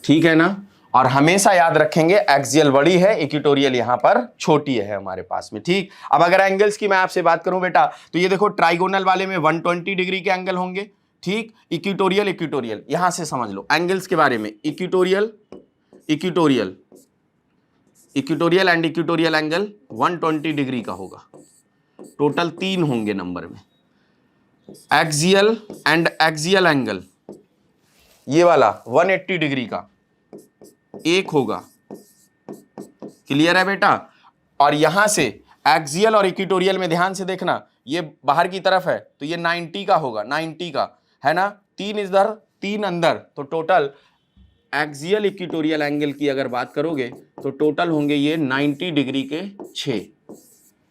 ठीक है ना। और हमेशा याद रखेंगे एक्सियल बड़ी है, इक्विटोरियल यहां पर छोटी है हमारे पास में, ठीक। अब अगर एंगल्स की मैं आपसे बात करूं बेटा, तो ये देखो ट्राइगोनल वाले में 120 डिग्री के एंगल होंगे, ठीक। इक्विटोरियल, इक्विटोरियल यहां से समझ लो एंगल्स के बारे में, equatorial, equatorial, equatorial and equatorial angle 120 degree का होगा, टोटल 3 होंगे नंबर में। एक्सियल एंड एक्सियल एंगल ये वाला 180 डिग्री का एक होगा, क्लियर है बेटा। और यहां से एक्सियल और इक्विटोरियल में ध्यान से देखना, ये बाहर की तरफ है तो ये 90 का होगा, 90 का है ना, 3 इधर 3 अंदर, तो टोटल एक्सियल इक्विटोरियल एंगल की अगर बात करोगे तो टोटल होंगे ये 90 डिग्री के 6,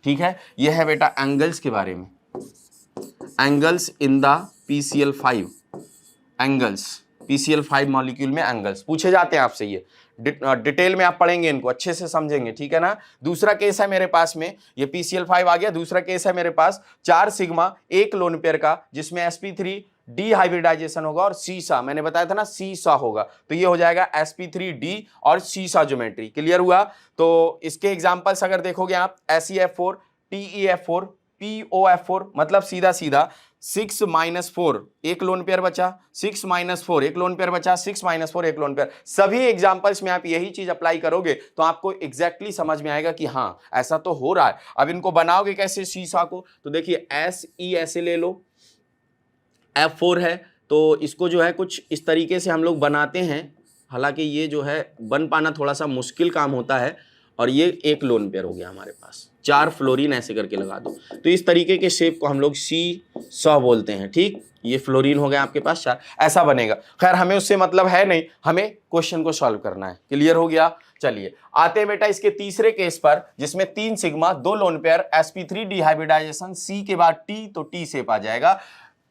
ठीक है। ये है बेटा एंगल्स के बारे में, angles in the PCl5, angles PCl5 molecule में एंगल्स पूछे जाते हैं आपसे, ये डिटेल में आप पढ़ेंगे, इनको अच्छे से समझेंगे, ठीक है ना। दूसरा केस है मेरे पास में, ये PCl5 आ गया। दूसरा केस है मेरे पास 4 सिग्मा एक लोन पेयर का, जिसमें sp3 डी हाइब्रिडाइजेशन होगा और सीसा, मैंने बताया था ना सीसा होगा, तो ये हो जाएगा sp3d और सीसा ज्योमेट्री, क्लियर हुआ। तो इसके एग्जांपल्स अगर देखोगे आप, SeF4, TeF4, POF4, मतलब सीधा सीधा 6 - 4 एक लोन पेयर बचा, 6 - 4 एक लोन पेयर बचा, 6 - 4 एक लोन पेयर। सभी एग्जांपल्स में आप यही चीज अप्लाई करोगे तो आपको एग्जैक्टली समझ में आएगा कि हाँ ऐसा तो हो रहा है। अब इनको बनाओगे कैसे सीसा को, तो देखिए SE ऐसे ले लो, F4 है तो इसको जो है कुछ इस तरीके से हम लोग बनाते हैं, हालांकि ये जो है बन पाना थोड़ा सा मुश्किल काम होता है। और ये एक लोन पेयर हो गया हमारे पास, 4 फ्लोरीन ऐसे करके लगा दो, तो इस तरीके के शेप को हम लोग सीसा बोलते हैं, ठीक। ये फ्लोरीन हो गया आपके पास 4, ऐसा बनेगा। खैर हमें उससे मतलब है नहीं, हमें क्वेश्चन को सॉल्व करना है, क्लियर हो गया। चलिए आते हैं बेटा इसके तीसरे केस पर, जिसमें 3 sigma 2 lone pair, sp3 डिहाइब्रिडाइजेशन, C के बाद T तो T शेप आ जाएगा,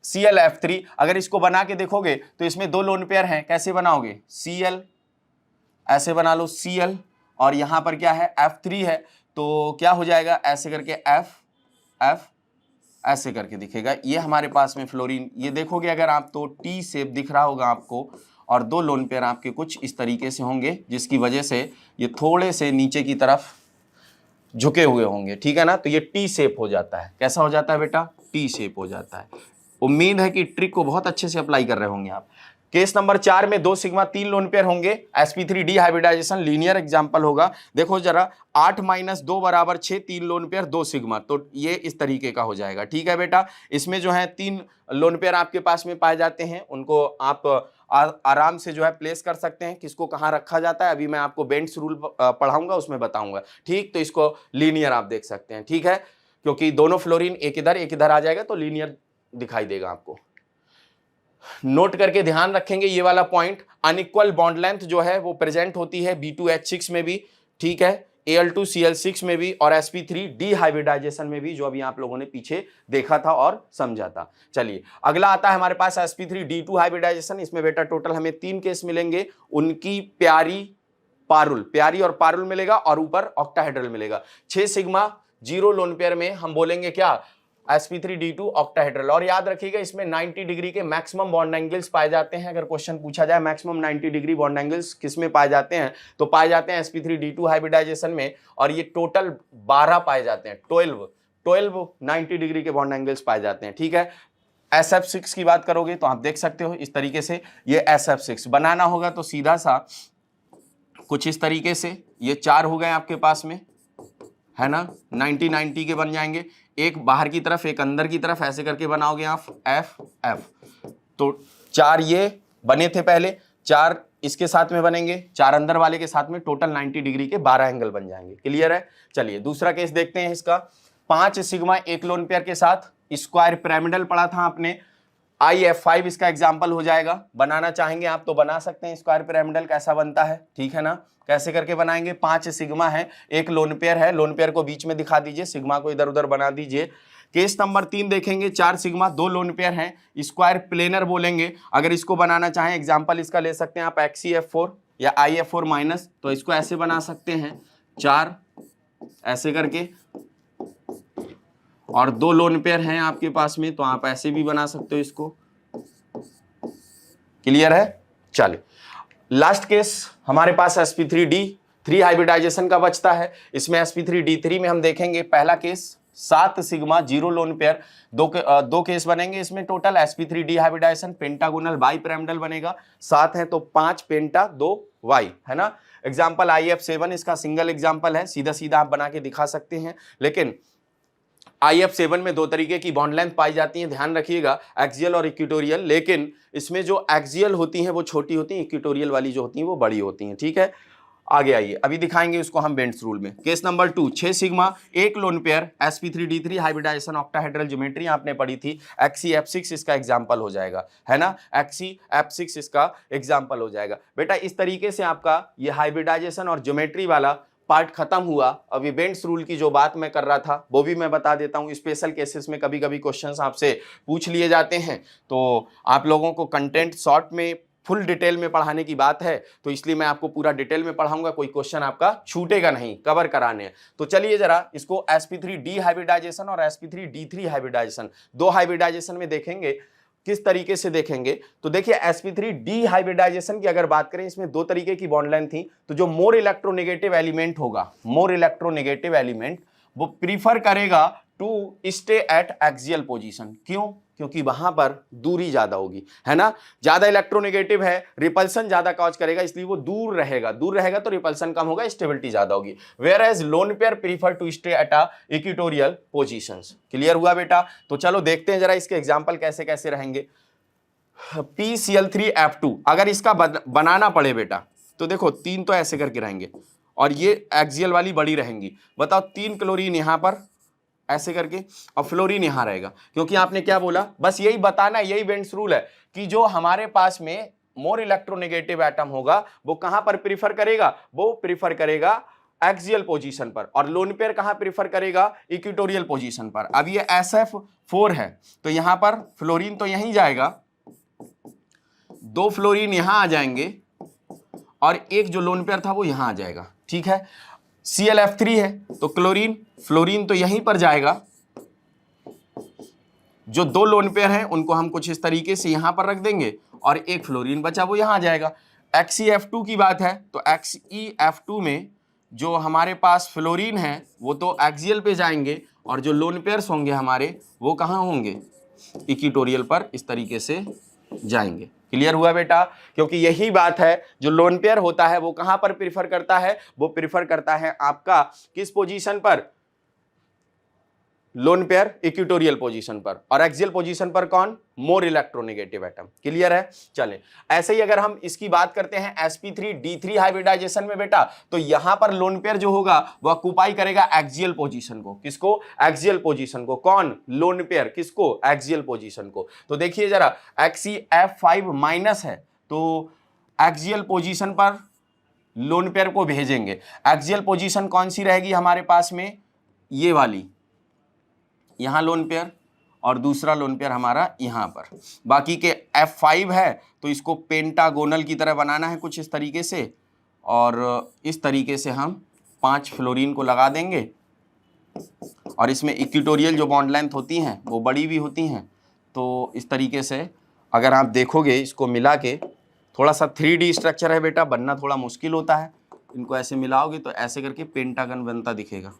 ClF3। अगर इसको बना के देखोगे तो इसमें 2 लोन पेयर हैं, कैसे बनाओगे, Cl ऐसे बना लो Cl, और यहां पर क्या है F3 है, तो क्या हो जाएगा ऐसे करके F ऐसे करके दिखेगा। ये हमारे पास में फ्लोरीन, ये देखोगे अगर आप तो T शेप दिख रहा होगा आपको, और 2 लोन पेयर आपके कुछ इस तरीके से होंगे, जिसकी वजह से ये थोड़े से नीचे की तरफ झुके हुए होंगे, ठीक है ना। तो ये T शेप हो जाता है, कैसा हो जाता है बेटा, T शेप हो जाता है। उम्मीद है कि ट्रिक को बहुत अच्छे से अप्लाई कर रहे होंगे आप। केस नंबर 4 में 2 सिग्मा 3 लोन पेयर होंगे, sp3 D hybridisation, linear example होगा। देखो जरा 8 - 2 = 6, 3 लोन पेयर 2 सिग्मा, तो ये इस तरीके का हो जाएगा, ठीक है बेटा। इसमें जो है 3 लोन पेयर आपके पास में पाए जाते हैं, उनको आप आराम से जो है प्लेस कर सकते हैं, किसको कहाँ रखा जाता है अभी मैं आपको बेंड्स रूल पढ़ाऊंगा उसमें बताऊंगा, ठीक। तो इसको लीनियर आप देख सकते हैं, ठीक है, क्योंकि दोनों फ्लोरीन एक इधर आ जाएगा तो लीनियर दिखाई देगा आपको। नोट करके ध्यान रखेंगे ये वाला पॉइंट, अनइक्वल बॉन्ड लेंथ जो है वो प्रेजेंट होती है B2H6 में भी, ठीक है, Al2Cl6 में भी, और sp3 डी हाइब्रिडाइजेशन में भी, जो अभी आप लोगों ने पीछे देखा था और समझा था। चलिए अगला आता है हमारे पास sp3d2 हाइब्रिडाइजेशन। इसमें बेटा टोटल हमें 3 केस मिलेंगे, उनकी प्यारी और पारुल मिलेगा, और ऊपर ऑक्टाहेड्रल मिलेगा। 6 सिग्मा 0 लोन पेयर में हम बोलेंगे क्या, sp3d2 ऑक्टाहेड्रल। और याद रखिएगा इसमें 90 डिग्री के मैक्सिमम बॉन्ड एंगल्स पाए जाते हैं। अगर क्वेश्चन पूछा जाए मैक्सिमम 90 डिग्री बॉन्ड एंगल्स किस में पाए जाते हैं, तो पाए जाते हैं sp3d2 हाइब्रिडाइजेशन में, और ये टोटल 12 पाए जाते हैं, 12 90 डिग्री के बॉन्ड एंगल्स पाए जाते हैं, ठीक है। sf6 की बात करोगे तो आप देख सकते हो इस तरीके से, ये sf6 बनाना होगा तो सीधा सा कुछ इस तरीके से, ये 4 हो गए आपके पास में, है ना, 90 के बन जाएंगे, एक बाहर की तरफ एक अंदर की तरफ, ऐसे करके बनाओगे आप F तो 4 ये बने थे पहले, 4 इसके साथ में बनेंगे, 4 अंदर वाले के साथ में, टोटल 90 डिग्री के 12 एंगल बन जाएंगे, क्लियर है। चलिए दूसरा केस देखते हैं इसका, 5 सिग्मा एक लोन पेयर के साथ स्क्वायर पिरामिडल पढ़ा था आपने, IF5 इसका एग्जाम्पल हो जाएगा। बनाना चाहेंगे आप तो बना सकते हैं स्क्वायर पिरामिडल, कैसा बनता है, ठीक है ना। कैसे करके बनाएंगे, 5 सिग्मा है, एक लोन पेयर है, लोन पेयर को बीच में दिखा दीजिए, सिग्मा को इधर उधर बना दीजिए, केस नंबर 3 देखेंगे, 4 सिग्मा 2 लोन पेयर हैं, स्क्वायर प्लेनर बोलेंगे। अगर इसको बनाना चाहें, एग्जांपल इसका ले सकते हैं आप XeF4 या IF4 माइनस, तो इसको ऐसे बना सकते हैं 4 ऐसे करके, और 2 लोन पेयर हैं आपके पास में तो आप ऐसे भी बना सकते हो इसको। क्लियर है? चलिए लास्ट केस हमारे पास sp3d3 हाइब्रिडाइजेशन का बचता है। इसमें sp3d3 में हम देखेंगे पहला केस 7 सिग्मा 0 लोन पेयर, दो केस बनेंगे इसमें total. sp3d hybridization pentagonal bipyramidal बनेगा, 7 है तो 5 पेंटा 2 वाई, है ना। एग्जाम्पल IF7 इसका सिंगल एग्जाम्पल है, सीधा सीधा आप बना के दिखा सकते हैं। लेकिन IF7 में 2 तरीके की बॉन्ड लेंथ पाई जाती है, ध्यान रखिएगा, एक्सियल और इक्वेटोरियल। लेकिन इसमें जो एक्सियल होती हैं वो छोटी होती हैं, इक्वेटोरियल वाली जो होती हैं वो बड़ी होती हैं, ठीक है। आगे आइए, अभी दिखाएंगे उसको हम बेंड्स रूल में। Case number 2, 6 sigma 1 lone pair, sp3d3 hybridization octahedral geometry आपने पढ़ी थी। XeF6 इसका एग्जाम्पल हो जाएगा, है ना। XeF6 इसका एग्जाम्पल हो जाएगा। बेटा इस तरीके से आपका ये हाइब्रिडाइजेशन और ज्योमेट्री वाला पार्ट खत्म हुआ। अब इवेंट्स रूल की जो बात मैं कर रहा था वो भी मैं बता देता हूं। स्पेशल केसेस में कभी कभी क्वेश्चंस आपसे पूछ लिए जाते हैं, तो आप लोगों को कंटेंट शॉर्ट में फुल डिटेल में पढ़ाने की बात है, तो इसलिए मैं आपको पूरा डिटेल में पढ़ाऊंगा, कोई क्वेश्चन आपका छूटेगा नहीं, कवर कराने हैं। तो चलिए जरा इसको sp3d हाइब्रिडाइजेशन और sp3d3 हाइब्रिडाइजेशन, 2 हाइब्रिडाइजेशन में देखेंगे किस तरीके से देखेंगे। तो देखिए sp3d हाइब्रिडाइजेशन की अगर बात करें, इसमें 2 तरीके की बॉन्ड लेंथ थी। तो जो मोर इलेक्ट्रोनेगेटिव एलिमेंट होगा, मोर इलेक्ट्रोनेगेटिव एलिमेंट वो प्रीफर करेगा to stay at axial position. क्यों? क्योंकि वहां पर दूरी ज्यादा होगी, है ना। ज्यादा इलेक्ट्रोनेगेटिव है, रिपल्सन ज्यादा कॉज करेगा, इसलिए वो दूर रहेगा। दूर रहेगा तो रिपल्सन कम होगा, स्टेबिलिटी ज्यादा होगी। Whereas lone pair prefer to stay at a equatorial positions. Clear हुआ बेटा? तो चलो देखते हैं जरा इसके एग्जांपल कैसे कैसे रहेंगे। PCl3F2 अगर इसका बनाना पड़े बेटा, तो देखो 3 तो ऐसे करके रहेंगे और ये एक्सियल वाली बड़ी रहेंगी। बताओ 3 क्लोरीन यहां पर ऐसे करके और फ्लोरीन यहां रहेगा। क्योंकि आपने क्या बोला, बस यही बताना, यही बेंड्स रूल है कि जो हमारे पास में मोर इलेक्ट्रोनेगेटिव एटम होगा वो कहां पर प्रीफर करेगा, वो प्रीफर करेगा एक्सियल पोजीशन पर, और लोन पेयर कहां प्रीफर करेगा, इक्वेटोरियल पोजीशन पर। अब ये SF4 है तो यहां पर फ्लोरीन तो यहीं जाएगा, 2 फ्लोरीन यहां आ जाएंगे और एक जो लोन पेयर था वो यहां आ जाएगा, ठीक है। ClF3 है तो क्लोरीन फ्लोरीन तो यहीं पर जाएगा। जो 2 लोन पेयर हैं उनको हम कुछ इस तरीके से यहां पर रख देंगे और एक फ्लोरीन बचा वो यहां आ जाएगा। XeF2 की बात है तो XeF2 में जो हमारे पास फ्लोरीन है वो तो एक्सियल पे जाएंगे और जो लोन पेयर्स होंगे हमारे वो कहां होंगे, इक्वेटोरियल पर इस तरीके से जाएंगे। क्लियर हुआ बेटा? क्योंकि यही बात है, जो लोन पेयर होता है वो कहां पर प्रीफर करता है, वो प्रीफर करता है आपका किस पोजीशन पर, लोन पेयर इक्वेटोरियल पोजीशन पर, और एक्सियल पोजीशन पर कौन, मोर इलेक्ट्रोनेगेटिव एटम। क्लियर है? चलें, ऐसे ही अगर हम इसकी बात करते हैं sp3d3 हाइब्रिडाइजेशन में बेटा, तो यहां पर लोन पेयर जो होगा वो ऑक्युपाई करेगा एक्सियल पोजीशन को। किसको? एक्सियल पोजीशन को। कौन? Lone pair. किसको? एक्सियल पोजीशन को। तो देखिए जरा XeF5 माइनस है तो एक्सियल पोजीशन पर लोन पेयर को भेजेंगे। एक्सियल पोजीशन कौन सी रहेगी हमारे पास में, ये वाली, यहां लोन पेयर और दूसरा लोन पेयर हमारा यहां पर। बाकी के F5 है तो इसको पेंटागोनल की तरह बनाना है कुछ इस तरीके से, और इस तरीके से हम 5 फ्लोरीन को लगा देंगे और इसमें इक्वेटोरियल जो बॉन्ड लेंथ होती हैं वो बड़ी भी होती हैं। तो इस तरीके से अगर आप देखोगे इसको मिला के, थोड़ा सा 3D स्ट्रक्चर है बेटा, बनना थोड़ा मुश्किल होता है। इनको ऐसे मिलाओगे तो ऐसे करके पेंटागन बनता दिखेगा,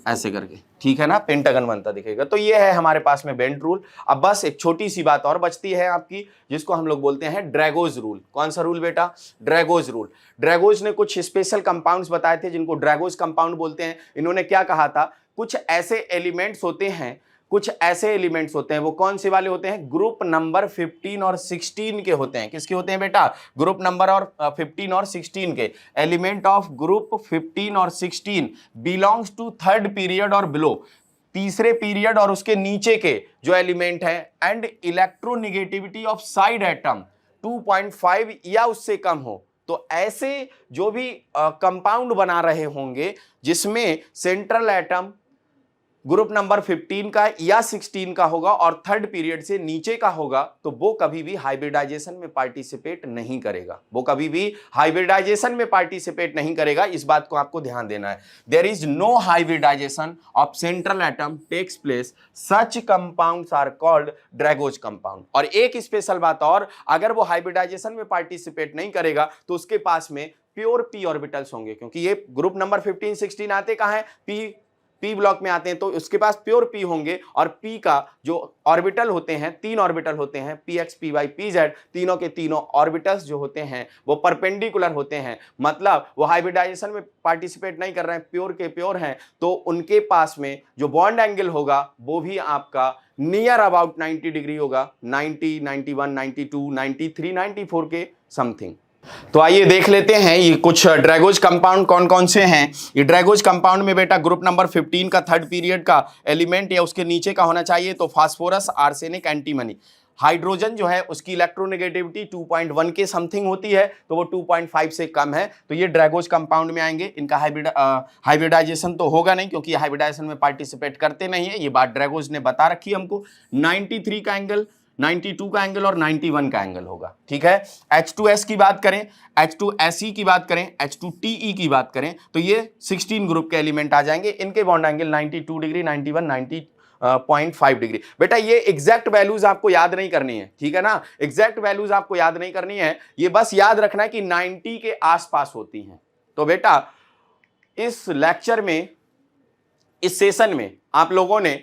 ऐसे करके, ठीक है ना, पेंटागन बनता दिखेगा। तो ये है हमारे पास में बेंड रूल। अब बस एक छोटी सी बात और बचती है आपकी, जिसको हम लोग बोलते हैं ड्रैगोज रूल। कौन सा रूल बेटा? ड्रैगोज रूल। ड्रैगोज ने कुछ स्पेशल कंपाउंड्स बताए थे जिनको ड्रैगोज कंपाउंड बोलते हैं। इन्होंने क्या कहा था, कुछ ऐसे एलिमेंट्स होते हैं, कुछ ऐसे एलिमेंट्स होते हैं, वो कौन से वाले होते हैं, ग्रुप नंबर 15 और 16 के होते हैं। किसके होते हैं बेटा? ग्रुप नंबर और 15 और 16 के। एलिमेंट ऑफ ग्रुप 15 और 16 बिलोंग्स टू थर्ड पीरियड और बिलो, तीसरे पीरियड और उसके नीचे के जो एलिमेंट हैं, and electronegativity of side atom 2.5 या उससे कम हो। तो ऐसे जो भी कंपाउंड बना रहे होंगे जिसमें सेंट्रल एटम ग्रुप नंबर 15 का या 16 का होगा और थर्ड पीरियड से नीचे का होगा तो वो कभी भी हाइब्रिडाइजेशन में पार्टिसिपेट नहीं करेगा, वो कभी भी हाइब्रिडाइजेशन में पार्टिसिपेट नहीं करेगा। इस बात को आपको ध्यान देना है। There is no hybridization of central atom takes place, such compounds are called Drago's compound. और एक स्पेशल बात और, अगर वो हाइब्रिडाइजेशन में पार्टिसिपेट नहीं करेगा तो उसके पास में प्योर पी ऑर्बिटल्स होंगे, क्योंकि ये ग्रुप नंबर 15 16 आते कहां है, पी ब्लॉक में आते हैं, तो उसके पास प्योर पी होंगे। और पी का जो ऑर्बिटल होते हैं, 3 ऑर्बिटल होते हैं, p x p y p z, तीनों के तीनों ऑर्बिटल्स जो होते हैं वो परपेंडिकुलर होते हैं, मतलब वो हाइब्रिडाइजेशन में पार्टिसिपेट नहीं कर रहे हैं, प्योर के प्योर हैं, तो उनके पास में जो बॉन्ड एंगल होगा वो भी आपका नियर अबाउट 90 डिग्री होगा, 90, 91, 92, 93, 94 के समथिंग। तो आइए देख लेते हैं ये कुछ ड्रैगोज कंपाउंड कौन कौन से हैं। ये ड्रैगोज कंपाउंड में बेटा ग्रुप नंबर 15 का थर्ड पीरियड का एलिमेंट या उसके नीचे का होना चाहिए, तो फास्फोरस, आर्सेनिक, एंटीमनी। हाइड्रोजन जो है उसकी इलेक्ट्रोनेगेटिविटी 2.1 के समथिंग होती है, तो वो 2.5 से कम है, तो ये ड्रैगोज कंपाउंड में आएंगे। इनका हाइब्रिडाइजेशन तो होगा नहीं, क्योंकि ये हाइब्रिडाइजेशन में पार्टिसिपेट करते नहीं है, ये बात ड्रैगोज ने बता रखी है हमको। 93 का एंगल, 92 का एंगल और 91 का एंगल होगा, ठीक है। H2S की बात करें, H2SE की बात करें, H2TE की बात करें, तो ये 16 ग्रुप के एलिमेंट आ जाएंगे। इनके बॉन्ड एंगल 92 डिग्री, 91, 90.5 डिग्री। बेटा ये एग्जैक्ट वैल्यूज आपको याद नहीं करनी है, ठीक है ना, एग्जैक्ट वैल्यूज आपको याद नहीं करनी है, ये बस याद रखना है कि 90 के आसपास होती हैं। तो बेटा इस लेक्चर में, इस सेशन में आप लोगों ने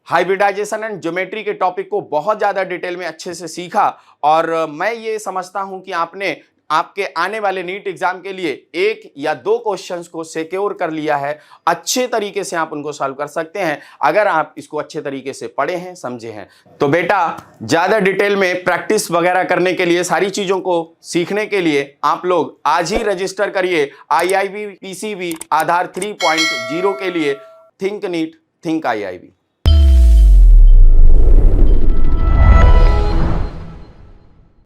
हाइब्रिडाइजेशन एंड ज्योमेट्री के टॉपिक को बहुत ज़्यादा डिटेल में अच्छे से सीखा, और मैं ये समझता हूं कि आपने आपके आने वाले नीट एग्जाम के लिए 1 या 2 क्वेश्चंस को सिक्योर कर लिया है। अच्छे तरीके से आप उनको सॉल्व कर सकते हैं अगर आप इसको अच्छे तरीके से पढ़े हैं, समझे हैं। तो बेटा ज़्यादा डिटेल में प्रैक्टिस वगैरह करने के लिए, सारी चीज़ों को सीखने के लिए आप लोग आज ही रजिस्टर करिए IIB PCB आधार 3.0 के लिए। Think NEET, think IIB।